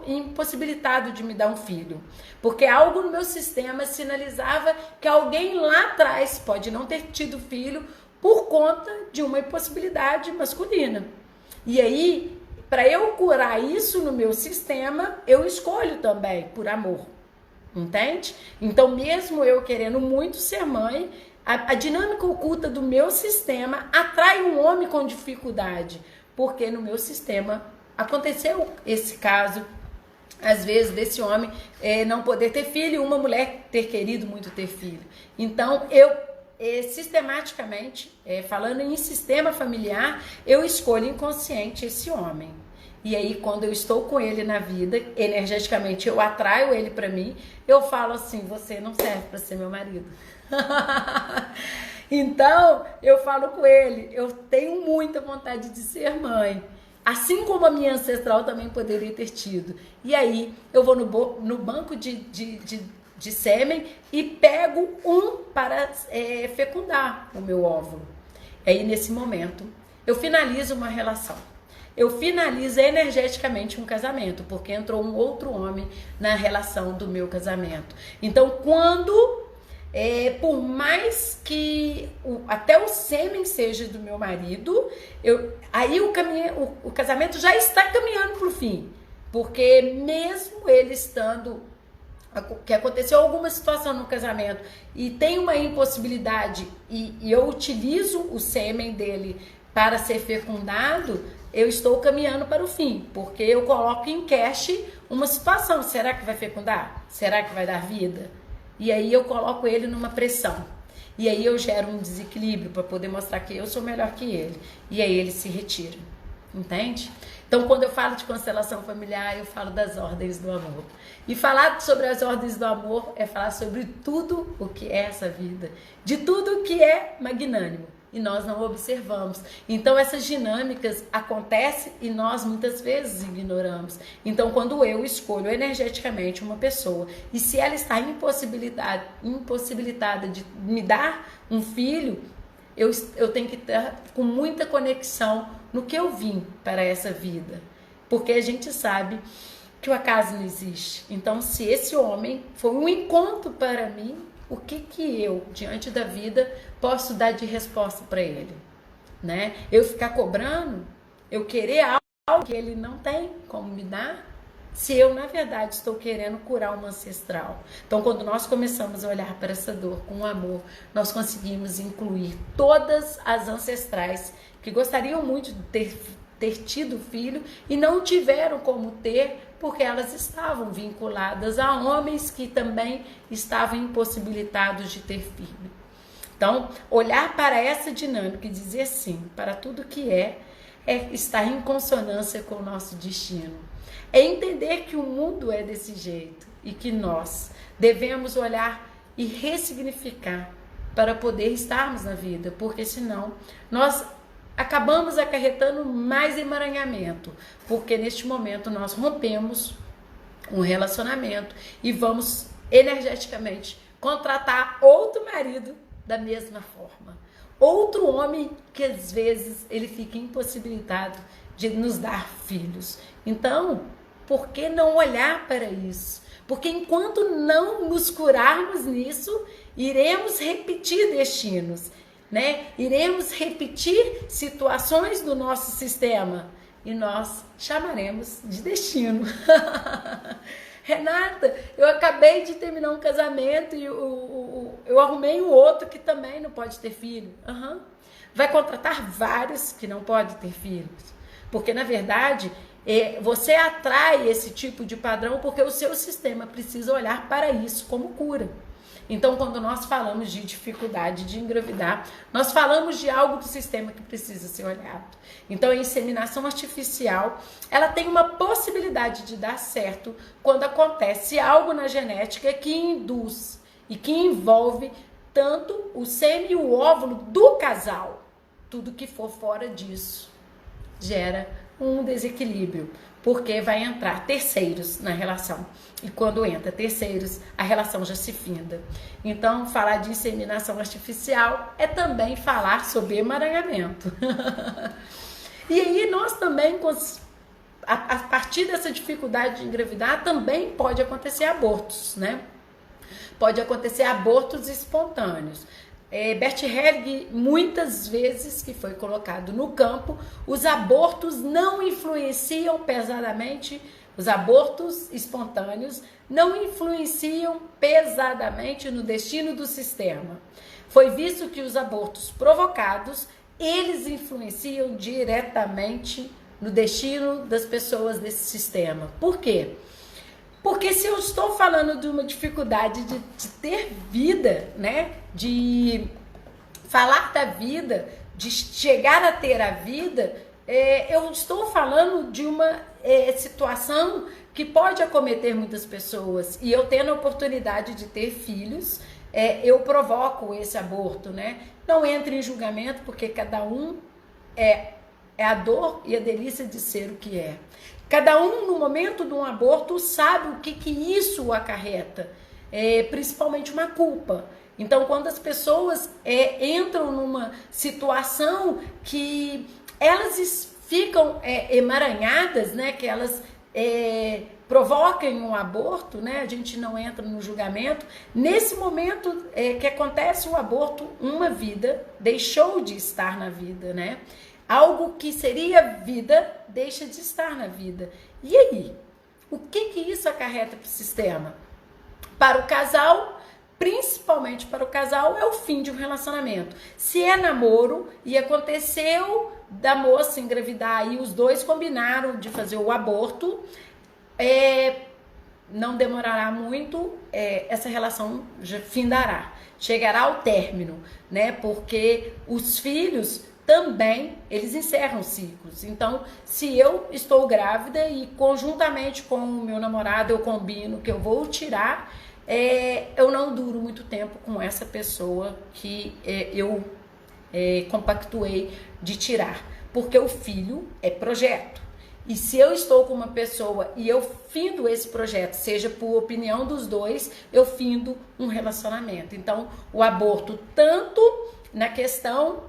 impossibilitado de me dar um filho. Porque algo no meu sistema sinalizava que alguém lá atrás pode não ter tido filho por conta de uma impossibilidade masculina. E aí, para eu curar isso no meu sistema, eu escolho também por amor. Entende? Então, mesmo eu querendo muito ser mãe, a dinâmica oculta do meu sistema atrai um homem com dificuldade, porque no meu sistema aconteceu esse caso, às vezes, desse homem não poder ter filho e uma mulher ter querido muito ter filho. Então, eu sistematicamente, falando em sistema familiar, eu escolho inconsciente esse homem. E aí, quando eu estou com ele na vida, energeticamente eu atraio ele para mim, eu falo assim, você não serve para ser meu marido. Então, eu falo com ele, eu tenho muita vontade de ser mãe. Assim como a minha ancestral também poderia ter tido. E aí, eu vou no banco de sêmen e pego um para fecundar o meu óvulo. Aí, nesse momento, eu finalizo uma relação. Eu finalizo energeticamente um casamento, porque entrou um outro homem na relação do meu casamento. Então, quando, por mais que até o sêmen seja do meu marido, aí o casamento já está caminhando para o fim. Porque mesmo ele estando, que aconteceu alguma situação no casamento e tem uma impossibilidade e eu utilizo o sêmen dele para ser fecundado, eu estou caminhando para o fim, porque eu coloco em cash uma situação. Será que vai fecundar? Será que vai dar vida? E aí eu coloco ele numa pressão. E aí eu gero um desequilíbrio para poder mostrar que eu sou melhor que ele. E aí ele se retira. Entende? Então, quando eu falo de constelação familiar, eu falo das ordens do amor. E falar sobre as ordens do amor é falar sobre tudo o que é essa vida. De tudo que é magnânimo. E nós não observamos. Então, essas dinâmicas acontecem e nós muitas vezes ignoramos. Então, quando eu escolho energeticamente uma pessoa e se ela está impossibilitada de me dar um filho, eu tenho que estar com muita conexão no que eu vim para essa vida. Porque a gente sabe que o acaso não existe. Então, se esse homem foi um encontro para mim, o que eu, diante da vida, posso dar de resposta para ele? Né? Eu ficar cobrando, eu querer algo que ele não tem como me dar, se eu, na verdade, estou querendo curar uma ancestral. Então, quando nós começamos a olhar para essa dor com amor, nós conseguimos incluir todas as ancestrais que gostariam muito de ter tido filho e não tiveram como ter, porque elas estavam vinculadas a homens que também estavam impossibilitados de ter filho. Então, olhar para essa dinâmica e dizer sim para tudo que é estar em consonância com o nosso destino. É entender que o mundo é desse jeito e que nós devemos olhar e ressignificar para poder estarmos na vida, porque senão nós acabamos acarretando mais emaranhamento, porque neste momento nós rompemos um relacionamento e vamos energeticamente contratar outro marido da mesma forma. Outro homem que às vezes ele fica impossibilitado de nos dar filhos. Então, por que não olhar para isso? Porque enquanto não nos curarmos nisso, iremos repetir destinos, né? Iremos repetir situações do nosso sistema e nós chamaremos de destino. Renata, eu acabei de terminar um casamento e eu arrumei um outro que também não pode ter filho. Vai contratar vários que não podem ter filhos. Porque, na verdade, você atrai esse tipo de padrão porque o seu sistema precisa olhar para isso como cura. Então, quando nós falamos de dificuldade de engravidar, nós falamos de algo do sistema que precisa ser olhado. Então, a inseminação artificial, ela tem uma possibilidade de dar certo quando acontece algo na genética que induz e que envolve tanto o sêmen e o óvulo do casal. Tudo que for fora disso gera um desequilíbrio, porque vai entrar terceiros na relação. E quando entra terceiros, a relação já se finda. Então, falar de inseminação artificial é também falar sobre emaranhamento. E aí, nós também, a partir dessa dificuldade de engravidar, também pode acontecer abortos, né? Pode acontecer abortos espontâneos. Bert Helling, muitas vezes que foi colocado no campo, os abortos não influenciam pesadamente, os abortos espontâneos não influenciam pesadamente no destino do sistema. Foi visto que os abortos provocados, eles influenciam diretamente no destino das pessoas desse sistema. Por quê? Porque se eu estou falando de uma dificuldade de ter vida, né? De falar da vida, de chegar a ter a vida, eu estou falando de uma situação que pode acometer muitas pessoas. E eu tendo a oportunidade de ter filhos, eu provoco esse aborto, né? Não entre em julgamento, porque cada um é a dor e a delícia de ser o que é. Cada um, no momento de um aborto, sabe o que isso acarreta, principalmente uma culpa. Então, quando as pessoas entram numa situação que elas ficam emaranhadas, né, que elas provoquem um aborto, né, a gente não entra no julgamento. Nesse momento que acontece o aborto, uma vida deixou de estar na vida, né? Algo que seria vida deixa de estar na vida. E aí? O que isso acarreta para o sistema? Para o casal, principalmente para o casal, é o fim de um relacionamento. Se é namoro e aconteceu da moça engravidar e os dois combinaram de fazer o aborto, não demorará muito, essa relação já findará, chegará ao término, né? Porque os filhos também, eles encerram ciclos. Então, se eu estou grávida e conjuntamente com o meu namorado eu combino que eu vou tirar, eu não duro muito tempo com essa pessoa que eu compactuei de tirar, porque o filho é projeto. E se eu estou com uma pessoa e eu findo esse projeto, seja por opinião dos dois, eu findo um relacionamento. Então, o aborto, tanto na questão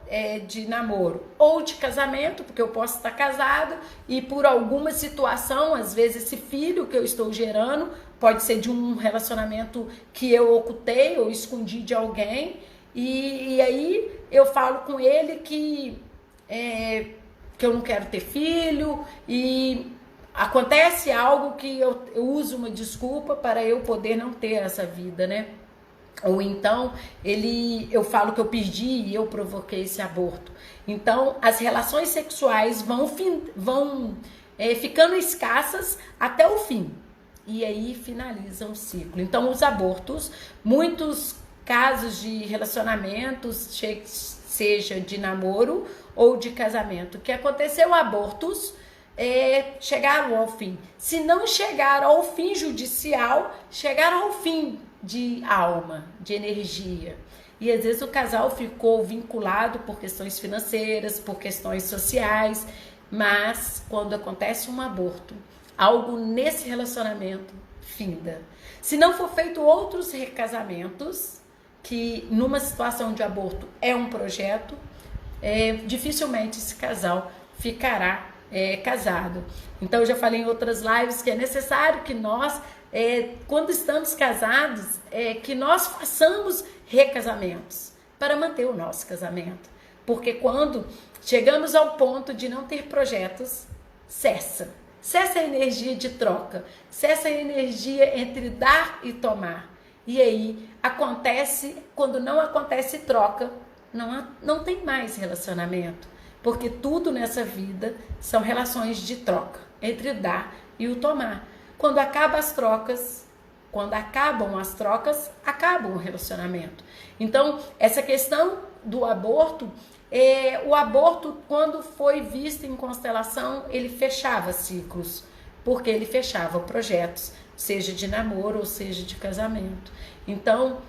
de namoro ou de casamento, porque eu posso estar casado e por alguma situação, às vezes esse filho que eu estou gerando pode ser de um relacionamento que eu ocultei ou escondi de alguém, e aí eu falo com ele que eu não quero ter filho, e acontece algo que eu uso uma desculpa para eu poder não ter essa vida, né? Ou então eu falo que eu perdi e eu provoquei esse aborto. Então as relações sexuais vão ficando escassas até o fim. E aí finaliza um ciclo. Então os abortos, muitos casos de relacionamentos, seja de namoro ou de casamento, que aconteceu abortos, chegaram ao fim. Se não chegaram ao fim judicial, chegaram ao fim de alma, de energia. E às vezes o casal ficou vinculado por questões financeiras, por questões sociais, mas quando acontece um aborto, algo nesse relacionamento finda. Se não for feito outros recasamentos, que numa situação de aborto é um projeto, dificilmente esse casal ficará casado. Então eu já falei em outras lives que é necessário que nós, quando estamos casados, que nós façamos recasamentos para manter o nosso casamento. Porque quando chegamos ao ponto de não ter projetos, cessa a energia de troca, cessa a energia entre dar e tomar. E aí acontece, quando não acontece troca, não tem mais relacionamento, porque tudo nessa vida são relações de troca, entre o dar e o tomar. Quando acabam as trocas, acaba o relacionamento. Então, essa questão do aborto, o aborto, quando foi visto em constelação, ele fechava ciclos, porque ele fechava projetos, seja de namoro ou seja de casamento. Então,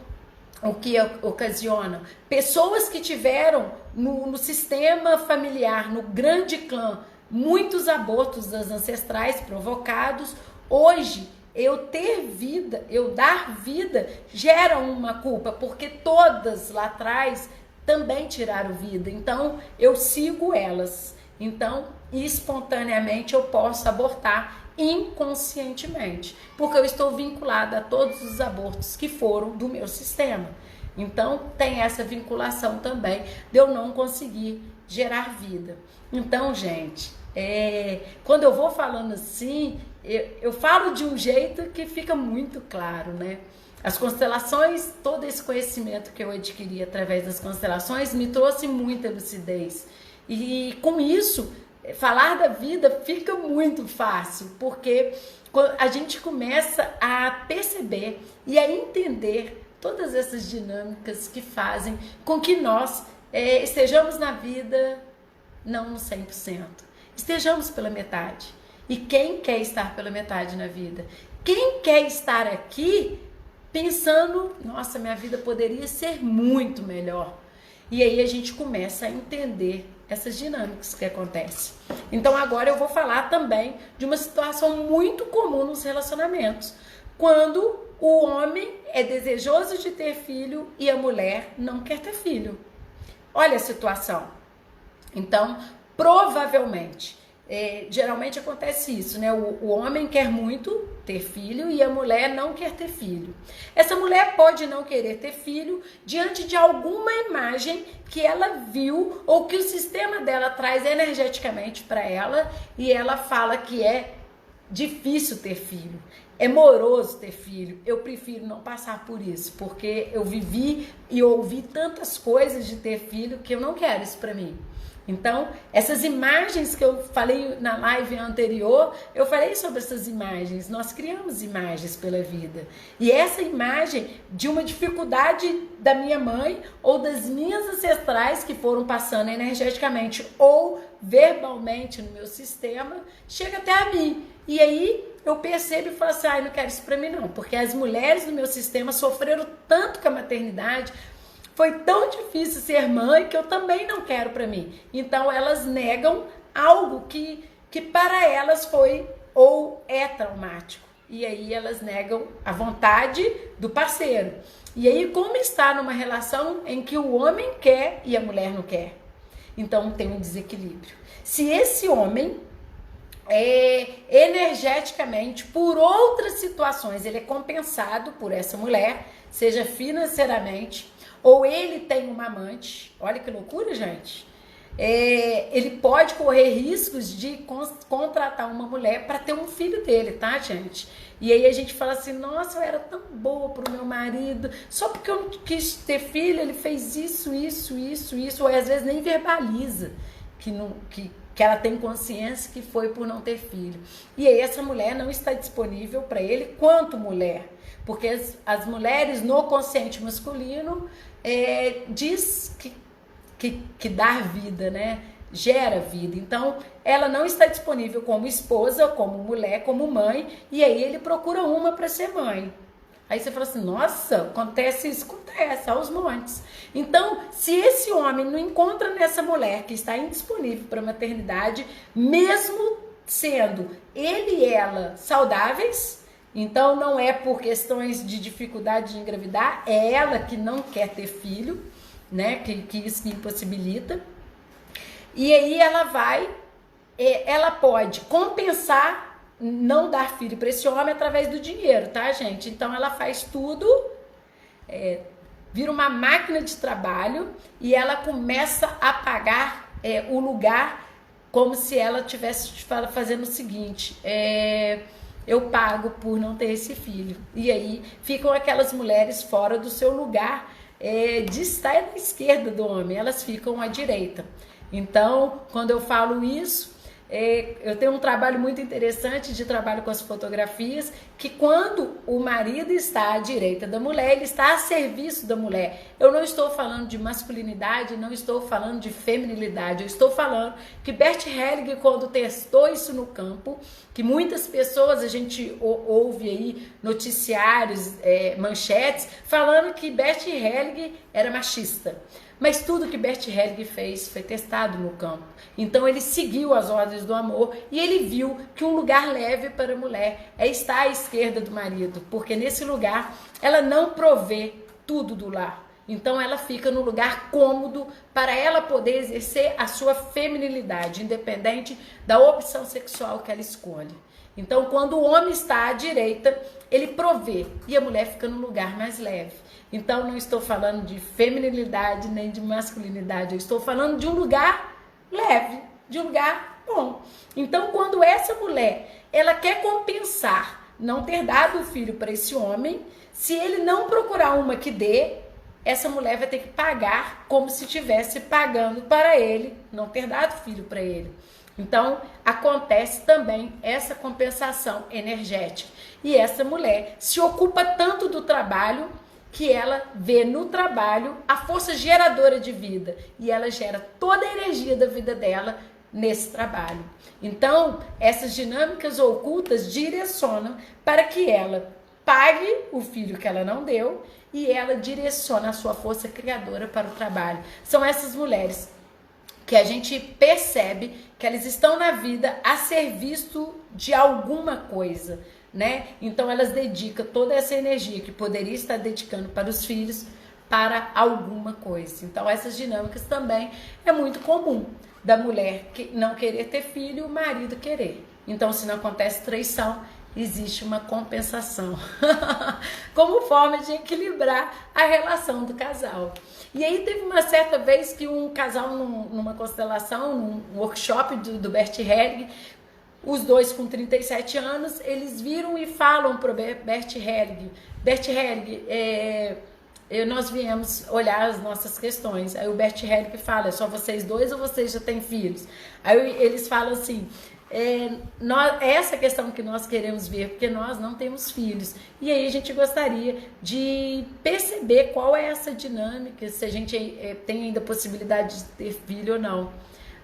o que ocasiona? Pessoas que tiveram no sistema familiar, no grande clã, muitos abortos das ancestrais provocados, hoje eu ter vida, eu dar vida, gera uma culpa, porque todas lá atrás também tiraram vida. Então, eu sigo elas. Então, espontaneamente eu posso abortar inconscientemente, porque eu estou vinculada a todos os abortos que foram do meu sistema. Então, tem essa vinculação também de eu não conseguir gerar vida. Então, gente, quando eu vou falando assim, eu falo de um jeito que fica muito claro, né? As constelações, todo esse conhecimento que eu adquiri através das constelações me trouxe muita lucidez. E com isso, falar da vida fica muito fácil, porque a gente começa a perceber e a entender todas essas dinâmicas que fazem com que nós estejamos na vida não no 100%, estejamos pela metade. E quem quer estar pela metade na vida? Quem quer estar aqui pensando, nossa, minha vida poderia ser muito melhor. E aí a gente começa a entender essas dinâmicas que acontecem. Então agora eu vou falar também de uma situação muito comum nos relacionamentos. Quando o homem é desejoso de ter filho e a mulher não quer ter filho. Olha a situação. Então, provavelmente, geralmente acontece isso, né? O homem quer muito ter filho e a mulher não quer ter filho. Essa mulher pode não querer ter filho diante de alguma imagem que ela viu ou que o sistema dela traz energeticamente para ela, e ela fala que é difícil ter filho, é moroso ter filho. Eu prefiro não passar por isso, porque eu vivi e ouvi tantas coisas de ter filho que eu não quero isso para mim. Então, essas imagens que eu falei na live anterior, eu falei sobre essas imagens. Nós criamos imagens pela vida. E essa imagem de uma dificuldade da minha mãe ou das minhas ancestrais que foram passando energeticamente ou verbalmente no meu sistema, chega até a mim. E aí eu percebo e falo assim, não quero isso pra mim não. Porque as mulheres do meu sistema sofreram tanto com a maternidade, foi tão difícil ser mãe que eu também não quero para mim. Então elas negam algo que para elas foi ou é traumático. E aí elas negam a vontade do parceiro. E aí como está numa relação em que o homem quer e a mulher não quer? Então tem um desequilíbrio. Se esse homem energeticamente, por outras situações, ele é compensado por essa mulher, seja financeiramente, ou ele tem uma amante, olha que loucura, gente. Ele pode correr riscos de contratar uma mulher para ter um filho dele, tá, gente? E aí a gente fala assim, nossa, eu era tão boa pro meu marido, só porque eu não quis ter filho, ele fez isso, ou às vezes nem verbaliza que ela tem consciência que foi por não ter filho. E aí essa mulher não está disponível para ele quanto mulher, porque as mulheres no consciente masculino diz que dar vida, né? Gera vida. Então, ela não está disponível como esposa, como mulher, como mãe, e aí ele procura uma para ser mãe. Aí você fala assim, nossa, acontece isso? Acontece, aos montes. Então, se esse homem não encontra nessa mulher que está indisponível para maternidade, mesmo sendo ele e ela saudáveis, Então não é por questões de dificuldade de engravidar, é ela que não quer ter filho, né? Que isso impossibilita. E aí ela pode compensar não dar filho para esse homem através do dinheiro, tá, gente? Então ela faz tudo, vira uma máquina de trabalho e ela começa a pagar o lugar como se ela estivesse fazendo o seguinte: eu pago por não ter esse filho. E aí ficam aquelas mulheres fora do seu lugar de estar à esquerda do homem, elas ficam à direita. Então, quando eu falo isso, eu tenho um trabalho muito interessante de trabalho com as fotografias, que quando o marido está à direita da mulher, ele está a serviço da mulher. Eu não estou falando de masculinidade, não estou falando de feminilidade, eu estou falando que Bert Hellinger, quando testou isso no campo, que muitas pessoas, a gente ouve aí noticiários, manchetes, falando que Bert Hellinger era machista. Mas tudo que Bert Hellinger fez foi testado no campo. Então ele seguiu as ordens do amor e ele viu que um lugar leve para a mulher é estar à esquerda do marido, porque nesse lugar ela não provê tudo do lar. Então ela fica no lugar cômodo para ela poder exercer a sua feminilidade, independente da opção sexual que ela escolhe. Então quando o homem está à direita, ele provê e a mulher fica no lugar mais leve. Então não estou falando de feminilidade nem de masculinidade, eu estou falando de um lugar leve, de um lugar bom. Então quando essa mulher, ela quer compensar não ter dado o filho para esse homem, se ele não procurar uma que dê, essa mulher vai ter que pagar como se estivesse pagando para ele não ter dado filho para ele. Então acontece também essa compensação energética. E essa mulher se ocupa tanto do trabalho que ela vê no trabalho a força geradora de vida e ela gera toda a energia da vida dela nesse trabalho. Então, essas dinâmicas ocultas direcionam para que ela pague o filho que ela não deu e ela direciona a sua força criadora para o trabalho. São essas mulheres que a gente percebe que elas estão na vida a serviço de alguma coisa, né? Então elas dedicam toda essa energia que poderia estar dedicando para os filhos para alguma coisa. Então essas dinâmicas também é muito comum da mulher que não querer ter filho e o marido querer. Então se não acontece traição, existe uma compensação como forma de equilibrar a relação do casal. E aí teve uma certa vez que um casal numa constelação, num workshop do Bert Hellinger, os dois com 37 anos, eles viram e falam para o Bert Hellinger: Bert Hellinger, nós viemos olhar as nossas questões. Aí o Bert Hellinger fala: é só vocês dois ou vocês já têm filhos? Aí eles falam assim: essa questão que nós queremos ver, porque nós não temos filhos. E aí a gente gostaria de perceber qual é essa dinâmica, se a gente tem ainda possibilidade de ter filho ou não.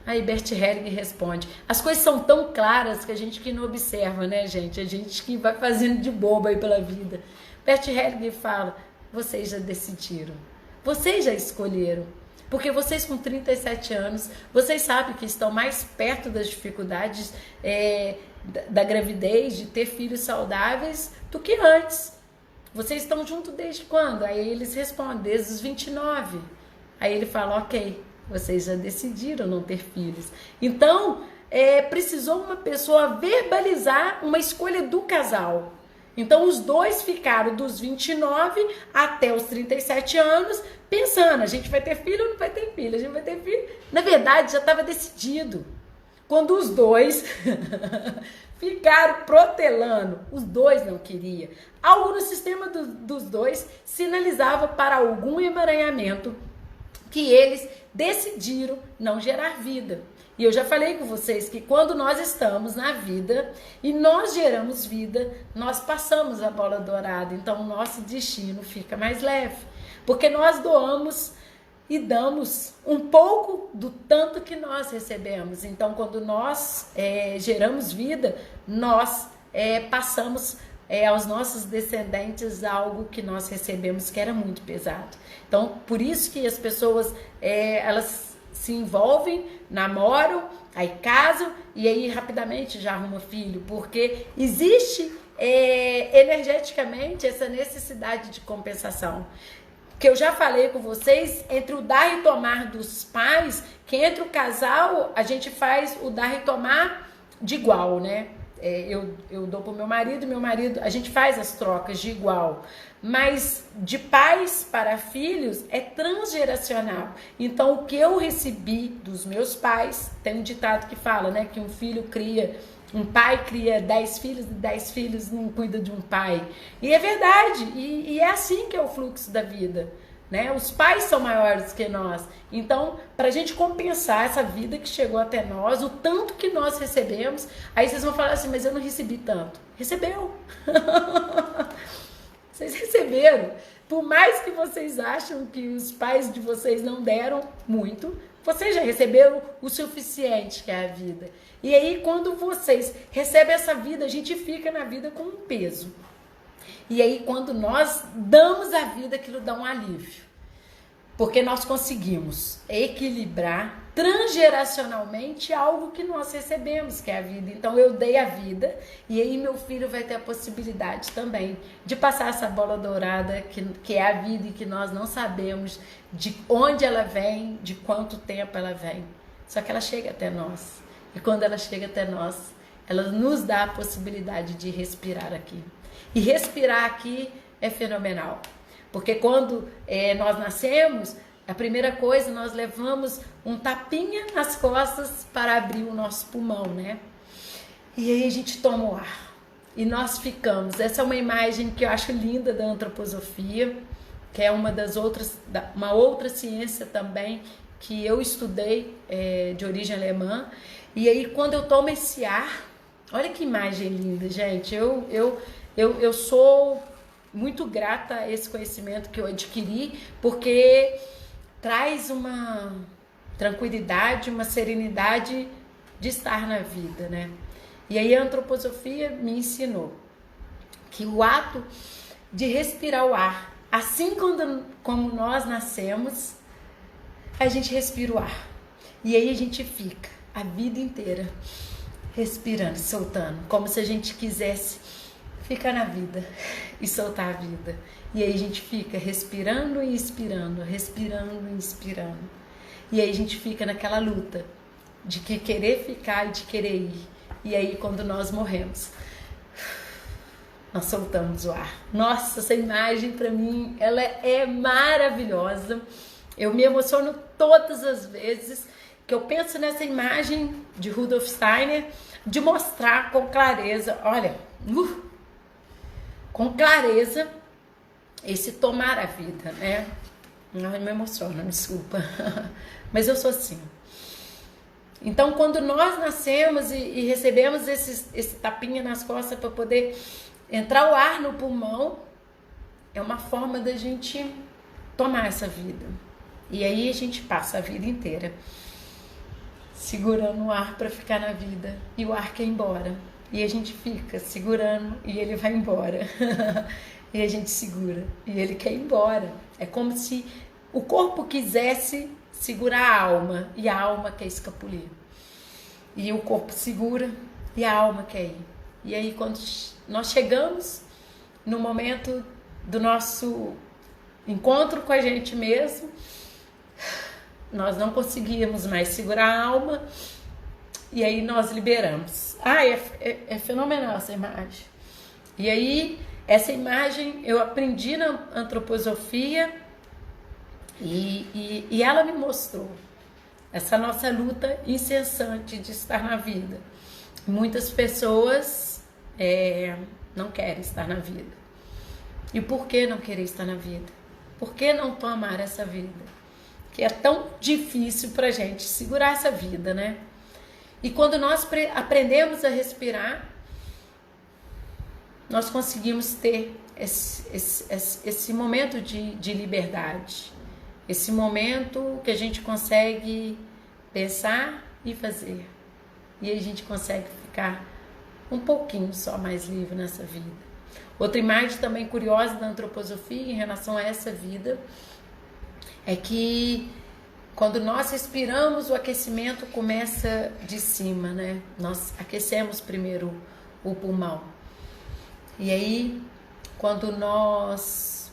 Aí Bert Hellinger responde: as coisas são tão claras que a gente que não observa, né, gente? A gente que vai fazendo de boba aí pela vida. Bert Hellinger fala: vocês já decidiram, vocês já escolheram. Porque vocês com 37 anos, vocês sabem que estão mais perto das dificuldades da gravidez, de ter filhos saudáveis, do que antes. Vocês estão juntos desde quando? Aí eles respondem: desde os 29. Aí ele fala: ok, vocês já decidiram não ter filhos. Então, precisou uma pessoa verbalizar uma escolha do casal. Então, os dois ficaram dos 29 até os 37 anos pensando: a gente vai ter filho ou não vai ter filho? A gente vai ter filho. Na verdade, já estava decidido. Quando os dois ficaram protelando, os dois não queriam. Algo no sistema dos dois sinalizava para algum emaranhamento que eles decidiram não gerar vida. E eu já falei com vocês que quando nós estamos na vida e nós geramos vida, nós passamos a bola dourada. Então o nosso destino fica mais leve. Porque nós doamos e damos um pouco do tanto que nós recebemos. Então quando nós geramos vida, nós passamos aos nossos descendentes algo que nós recebemos que era muito pesado. Então por isso que as pessoas elas se envolvem, namoram, aí casam e aí rapidamente já arruma filho, porque existe energeticamente essa necessidade de compensação. Que eu já falei com vocês, entre o dar e tomar dos pais, que entre o casal a gente faz o dar e tomar de igual, né? Eu dou pro meu marido, a gente faz as trocas de igual. Mas de pais para filhos é transgeracional. Então o que eu recebi dos meus pais, tem um ditado que fala, né, que um pai cria 10 filhos e 10 filhos não cuida de um pai. E é verdade, e é assim que é o fluxo da vida, né? Os pais são maiores que nós. Então, para a gente compensar essa vida que chegou até nós, o tanto que nós recebemos, aí vocês vão falar assim, mas eu não recebi tanto. Recebeu. Vocês receberam. Por mais que vocês acham que os pais de vocês não deram muito, vocês já receberam o suficiente, que é a vida. E aí, quando vocês recebem essa vida, a gente fica na vida com um peso. E aí, quando nós damos a vida, aquilo dá um alívio. Porque nós conseguimos equilibrar transgeracionalmente algo que nós recebemos, que é a vida. Então, eu dei a vida, e aí meu filho vai ter a possibilidade também de passar essa bola dourada, que é a vida, e que nós não sabemos de onde ela vem, de quanto tempo ela vem. Só que ela chega até nós. E quando ela chega até nós, ela nos dá a possibilidade de respirar aqui. E respirar aqui é fenomenal. Porque quando nós nascemos, a primeira coisa, nós levamos um tapinha nas costas para abrir o nosso pulmão, né? E aí a gente toma o ar. E nós ficamos. Essa é uma imagem que eu acho linda da antroposofia, que é uma outra ciência também que eu estudei, de origem alemã. E aí quando eu tomo esse ar, olha que imagem linda, gente. Eu sou muito grata a esse conhecimento que eu adquiri, porque traz uma tranquilidade, uma serenidade de estar na vida, né? E aí a antroposofia me ensinou que o ato de respirar o ar, assim como nós nascemos, a gente respira o ar. E aí a gente fica a vida inteira respirando, soltando, como se a gente quisesse ficar na vida e soltar a vida. E aí a gente fica respirando e inspirando, respirando e inspirando. E aí a gente fica naquela luta de querer ficar e de querer ir. E aí quando nós morremos, nós soltamos o ar. Nossa, essa imagem para mim, ela é maravilhosa. Eu me emociono todas as vezes que eu penso nessa imagem de Rudolf Steiner, de mostrar com clareza, olha, com clareza, esse tomar a vida, né? Ai, me emociona, desculpa. Mas eu sou assim. Então, quando nós nascemos e recebemos esse tapinha nas costas para poder entrar o ar no pulmão, é uma forma da gente tomar essa vida. E aí a gente passa a vida inteira segurando o ar para ficar na vida. E o ar quer ir embora. E a gente fica segurando e ele vai embora. E a gente segura e ele quer ir embora. É como se o corpo quisesse segurar a alma e a alma quer escapulir. E o corpo segura e a alma quer ir. E aí quando nós chegamos no momento do nosso encontro com a gente mesmo, nós não conseguíamos mais segurar a alma e aí nós liberamos. É fenomenal essa imagem. E aí, essa imagem eu aprendi na antroposofia e ela me mostrou essa nossa luta incessante de estar na vida. Muitas pessoas não querem estar na vida. E por que não querer estar na vida? Por que não tomar essa vida? Que é tão difícil pra gente segurar essa vida, né? E quando nós aprendemos a respirar, nós conseguimos ter esse momento de liberdade. Esse momento que a gente consegue pensar e fazer. E a gente consegue ficar um pouquinho só mais livre nessa vida. Outra imagem também curiosa da antroposofia em relação a essa vida é que quando nós respiramos, o aquecimento começa de cima, né? Nós aquecemos primeiro o pulmão. E aí, quando nós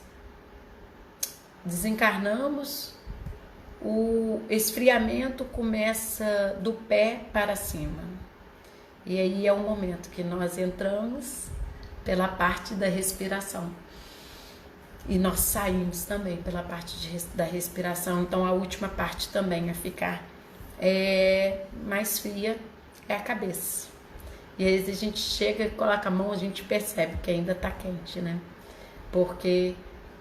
desencarnamos, o esfriamento começa do pé para cima. E aí é o momento que nós entramos pela parte da respiração. E nós saímos também pela parte da respiração. Então a última parte também a ficar mais fria é a cabeça. E aí a gente chega e coloca a mão, a gente percebe que ainda está quente, né? Porque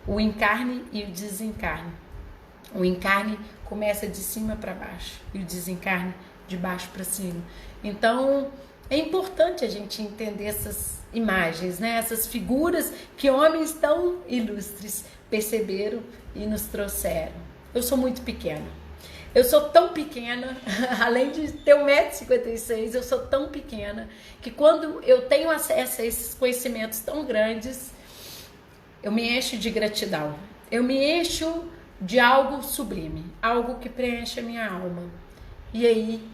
o encarne e o desencarne. O encarne começa de cima para baixo e o desencarne de baixo para cima. Então é importante a gente entender essas imagens, né? Essas figuras que homens tão ilustres perceberam e nos trouxeram. Eu sou muito pequena. Eu sou tão pequena, além de ter 1,56 m, eu sou tão pequena que quando eu tenho acesso a esses conhecimentos tão grandes, eu me encho de gratidão. Eu me encho de algo sublime, algo que preenche a minha alma. E aí,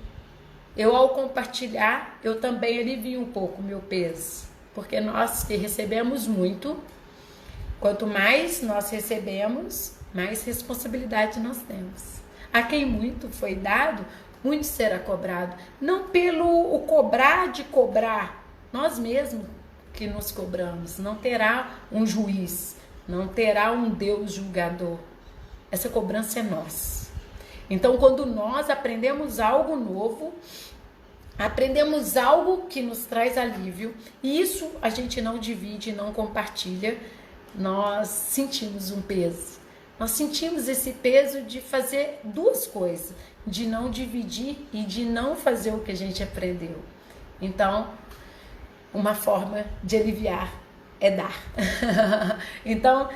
eu ao compartilhar, eu também alivio um pouco o meu peso. Porque nós que recebemos muito, quanto mais nós recebemos, mais responsabilidade nós temos. A quem muito foi dado, muito será cobrado. Não pelo o cobrar de cobrar, nós mesmos que nos cobramos. Não terá um juiz, não terá um Deus julgador. Essa cobrança é nossa. Então, quando nós aprendemos algo novo, aprendemos algo que nos traz alívio, e isso a gente não divide, não compartilha, nós sentimos um peso. Nós sentimos esse peso de fazer duas coisas, de não dividir e de não fazer o que a gente aprendeu. Então, uma forma de aliviar é dar. Então,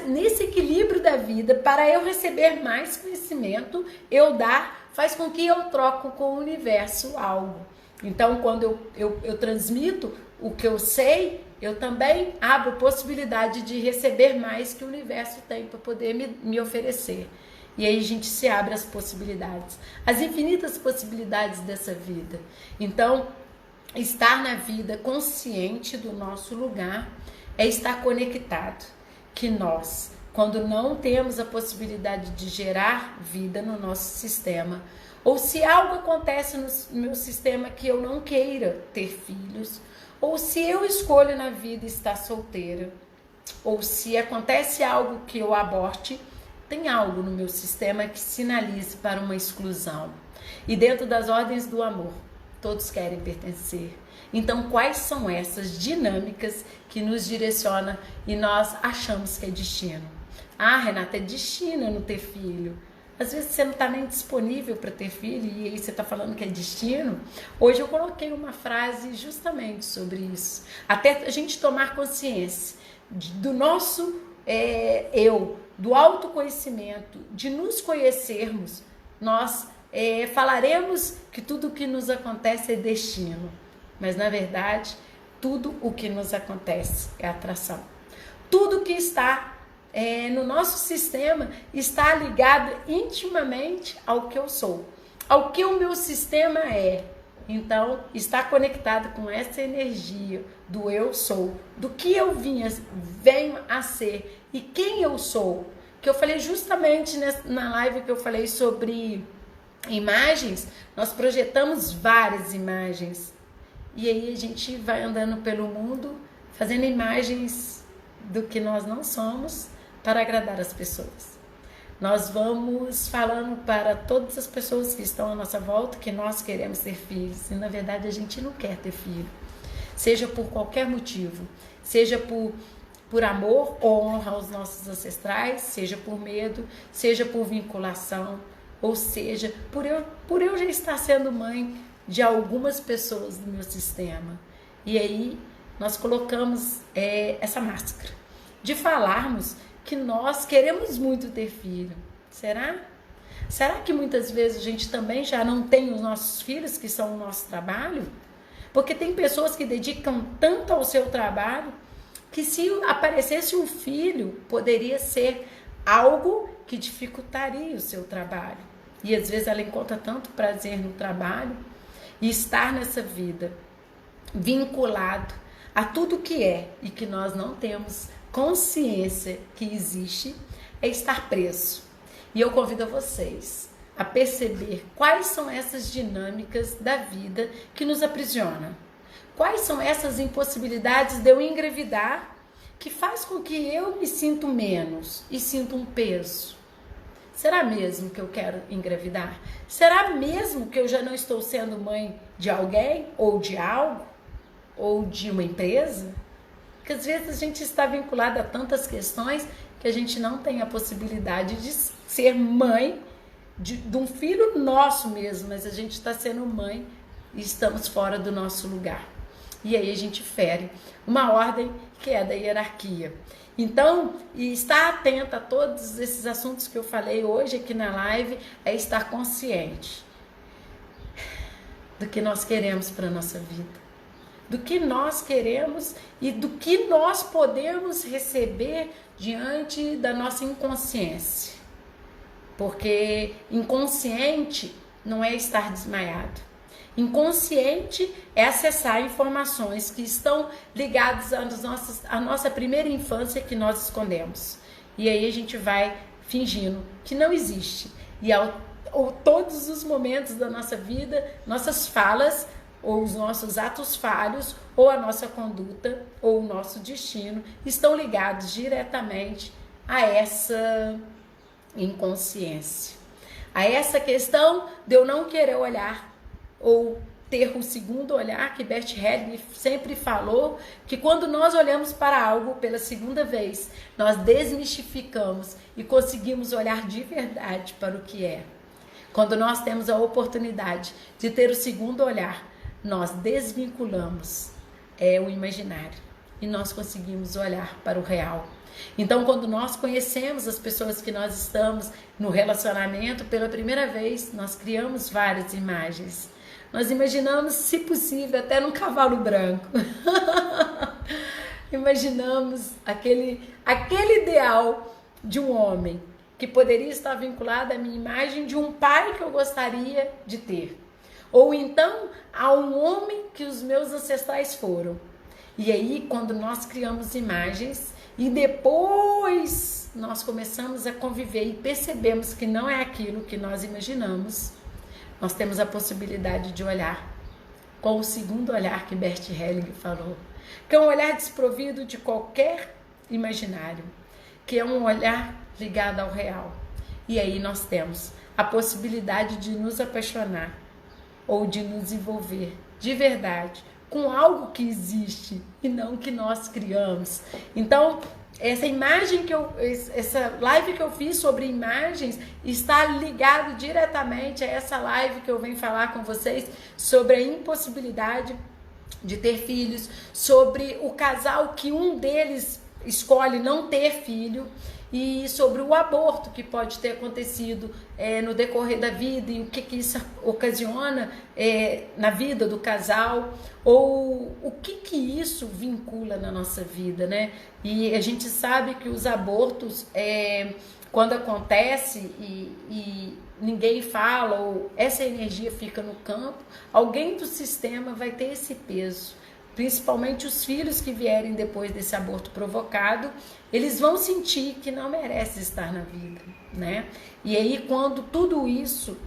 nesse equilíbrio da vida, para eu receber mais conhecimento, eu dar faz com que eu troco com o universo algo. Então, quando eu transmito o que eu sei, eu também abro possibilidade de receber mais que o universo tem para poder me oferecer. E aí a gente se abre as possibilidades, as infinitas possibilidades dessa vida. Então, estar na vida consciente do nosso lugar é estar conectado. Que nós, quando não temos a possibilidade de gerar vida no nosso sistema, ou se algo acontece no meu sistema que eu não queira ter filhos, ou se eu escolho na vida estar solteira, ou se acontece algo que eu aborte, tem algo no meu sistema que sinalize para uma exclusão. E dentro das ordens do amor, todos querem pertencer. Então, quais são essas dinâmicas que nos direcionam e nós achamos que é destino? Ah, Renata, é destino eu não ter filho. Às vezes você não está nem disponível para ter filho e aí você está falando que é destino. Hoje eu coloquei uma frase justamente sobre isso. Até a gente tomar consciência do nosso eu, do autoconhecimento, de nos conhecermos, nós falaremos que tudo o que nos acontece é destino. Mas na verdade, tudo o que nos acontece é atração. Tudo que está no nosso sistema está ligado intimamente ao que eu sou, ao que o meu sistema é. Então, está conectado com essa energia do eu sou, do que eu venho a ser e quem eu sou. Que eu falei justamente na live que eu falei sobre imagens, nós projetamos várias imagens. E aí a gente vai andando pelo mundo, fazendo imagens do que nós não somos, para agradar as pessoas. Nós vamos falando para todas as pessoas que estão à nossa volta que nós queremos ter filhos. E na verdade a gente não quer ter filho. Seja por qualquer motivo. Seja por amor ou honra aos nossos ancestrais. Seja por medo. Seja por vinculação. Ou seja, por eu já estar sendo mãe de algumas pessoas do meu sistema. E aí nós colocamos essa máscara de falarmos que nós queremos muito ter filho. Será? Será que muitas vezes a gente também já não tem os nossos filhos, que são o nosso trabalho? Porque tem pessoas que dedicam tanto ao seu trabalho que se aparecesse um filho, poderia ser algo que dificultaria o seu trabalho. E às vezes ela encontra tanto prazer no trabalho e estar nessa vida vinculado a tudo que é e que nós não temos consciência que existe, é estar preso. E eu convido a vocês a perceber quais são essas dinâmicas da vida que nos aprisionam. Quais são essas impossibilidades de eu engravidar que faz com que eu me sinta menos e sinta um peso? Será mesmo que eu quero engravidar? Será mesmo que eu já não estou sendo mãe de alguém ou de algo? Ou de uma empresa? Porque às vezes a gente está vinculado a tantas questões que a gente não tem a possibilidade de ser mãe de um filho nosso mesmo, mas a gente está sendo mãe e estamos fora do nosso lugar. E aí a gente fere uma ordem que é da hierarquia. Então, estar atenta a todos esses assuntos que eu falei hoje aqui na live é estar consciente do que nós queremos para a nossa vida, do que nós queremos e do que nós podemos receber diante da nossa inconsciência. Porque inconsciente não é estar desmaiado. Inconsciente é acessar informações que estão ligadas à nossa primeira infância que nós escondemos. E aí a gente vai fingindo que não existe. E todos os momentos da nossa vida, nossas falas, ou os nossos atos falhos, ou a nossa conduta, ou o nosso destino, estão ligados diretamente a essa inconsciência. A essa questão de eu não querer olhar, ou ter o segundo olhar, que Bert Helling sempre falou, que quando nós olhamos para algo pela segunda vez, nós desmistificamos e conseguimos olhar de verdade para o que é. Quando nós temos a oportunidade de ter o segundo olhar, nós desvinculamos o imaginário e nós conseguimos olhar para o real. Então, quando nós conhecemos as pessoas que nós estamos no relacionamento pela primeira vez, nós criamos várias imagens. Nós imaginamos, se possível, até num cavalo branco. Imaginamos aquele ideal de um homem que poderia estar vinculado à minha imagem de um pai que eu gostaria de ter. Ou então, a um homem que os meus ancestrais foram. E aí, quando nós criamos imagens e depois nós começamos a conviver e percebemos que não é aquilo que nós imaginamos, nós temos a possibilidade de olhar com o segundo olhar que Bert Helling falou, que é um olhar desprovido de qualquer imaginário, que é um olhar ligado ao real. E aí nós temos a possibilidade de nos apaixonar ou de nos envolver de verdade com algo que existe e não que nós criamos. Então, essa live que eu fiz sobre imagens está ligado diretamente a essa live que eu venho falar com vocês sobre a impossibilidade de ter filhos, sobre o casal que um deles escolhe não ter filho, e sobre o aborto que pode ter acontecido no decorrer da vida e o que isso ocasiona na vida do casal, ou o que isso vincula na nossa vida, né? E a gente sabe que os abortos, quando acontece e ninguém fala, ou essa energia fica no campo, alguém do sistema vai ter esse peso. Principalmente os filhos que vierem depois desse aborto provocado, eles vão sentir que não merecem estar na vida, né? E aí, quando tudo isso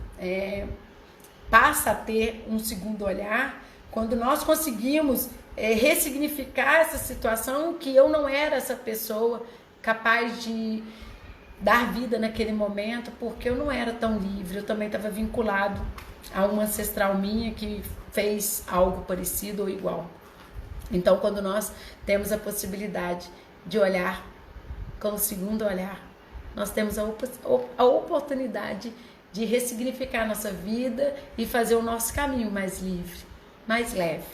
passa a ter um segundo olhar, quando nós conseguimos ressignificar essa situação, que eu não era essa pessoa capaz de dar vida naquele momento, porque eu não era tão livre, eu também estava vinculado a uma ancestral minha que fez algo parecido ou igual. Então, quando nós temos a possibilidade de olhar com o segundo olhar, nós temos a oportunidade de ressignificar a nossa vida e fazer o nosso caminho mais livre, mais leve,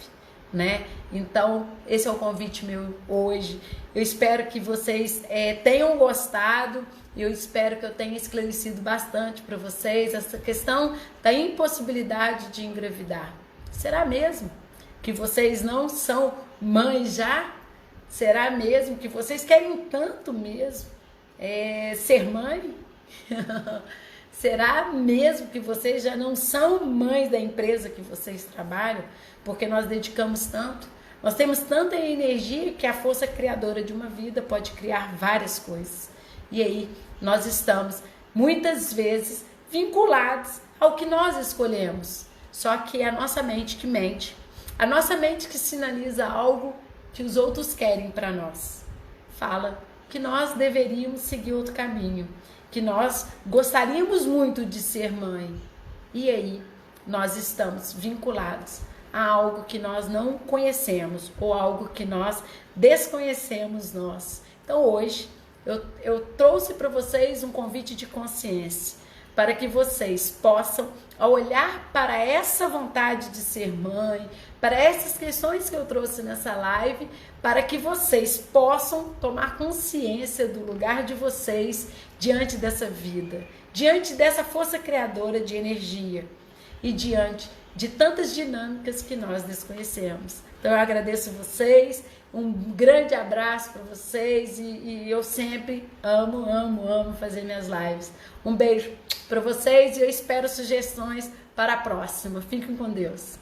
né? Então, esse é o convite meu hoje. Eu espero que vocês tenham gostado, eu espero que eu tenha esclarecido bastante para vocês essa questão da impossibilidade de engravidar. Será mesmo que vocês não são mães já? Será mesmo que vocês querem tanto mesmo ser mãe? Será mesmo que vocês já não são mães da empresa que vocês trabalham? Porque nós dedicamos tanto Nós temos tanta energia que a força criadora de uma vida pode criar várias coisas. E aí nós estamos muitas vezes vinculados ao que nós escolhemos. Só que é a nossa mente que mente. A nossa mente que sinaliza algo que os outros querem para nós. Fala que nós deveríamos seguir outro caminho, que nós gostaríamos muito de ser mãe. E aí nós estamos vinculados a algo que nós não conhecemos ou algo que nós desconhecemos nós. Então hoje eu trouxe para vocês um convite de consciência, para que vocês possam, ao olhar para essa vontade de ser mãe, para essas questões que eu trouxe nessa live, para que vocês possam tomar consciência do lugar de vocês diante dessa vida, diante dessa força criadora de energia e diante de tantas dinâmicas que nós desconhecemos. Então eu agradeço vocês, um grande abraço para vocês e eu sempre amo fazer minhas lives. Um beijo para vocês e eu espero sugestões para a próxima. Fiquem com Deus.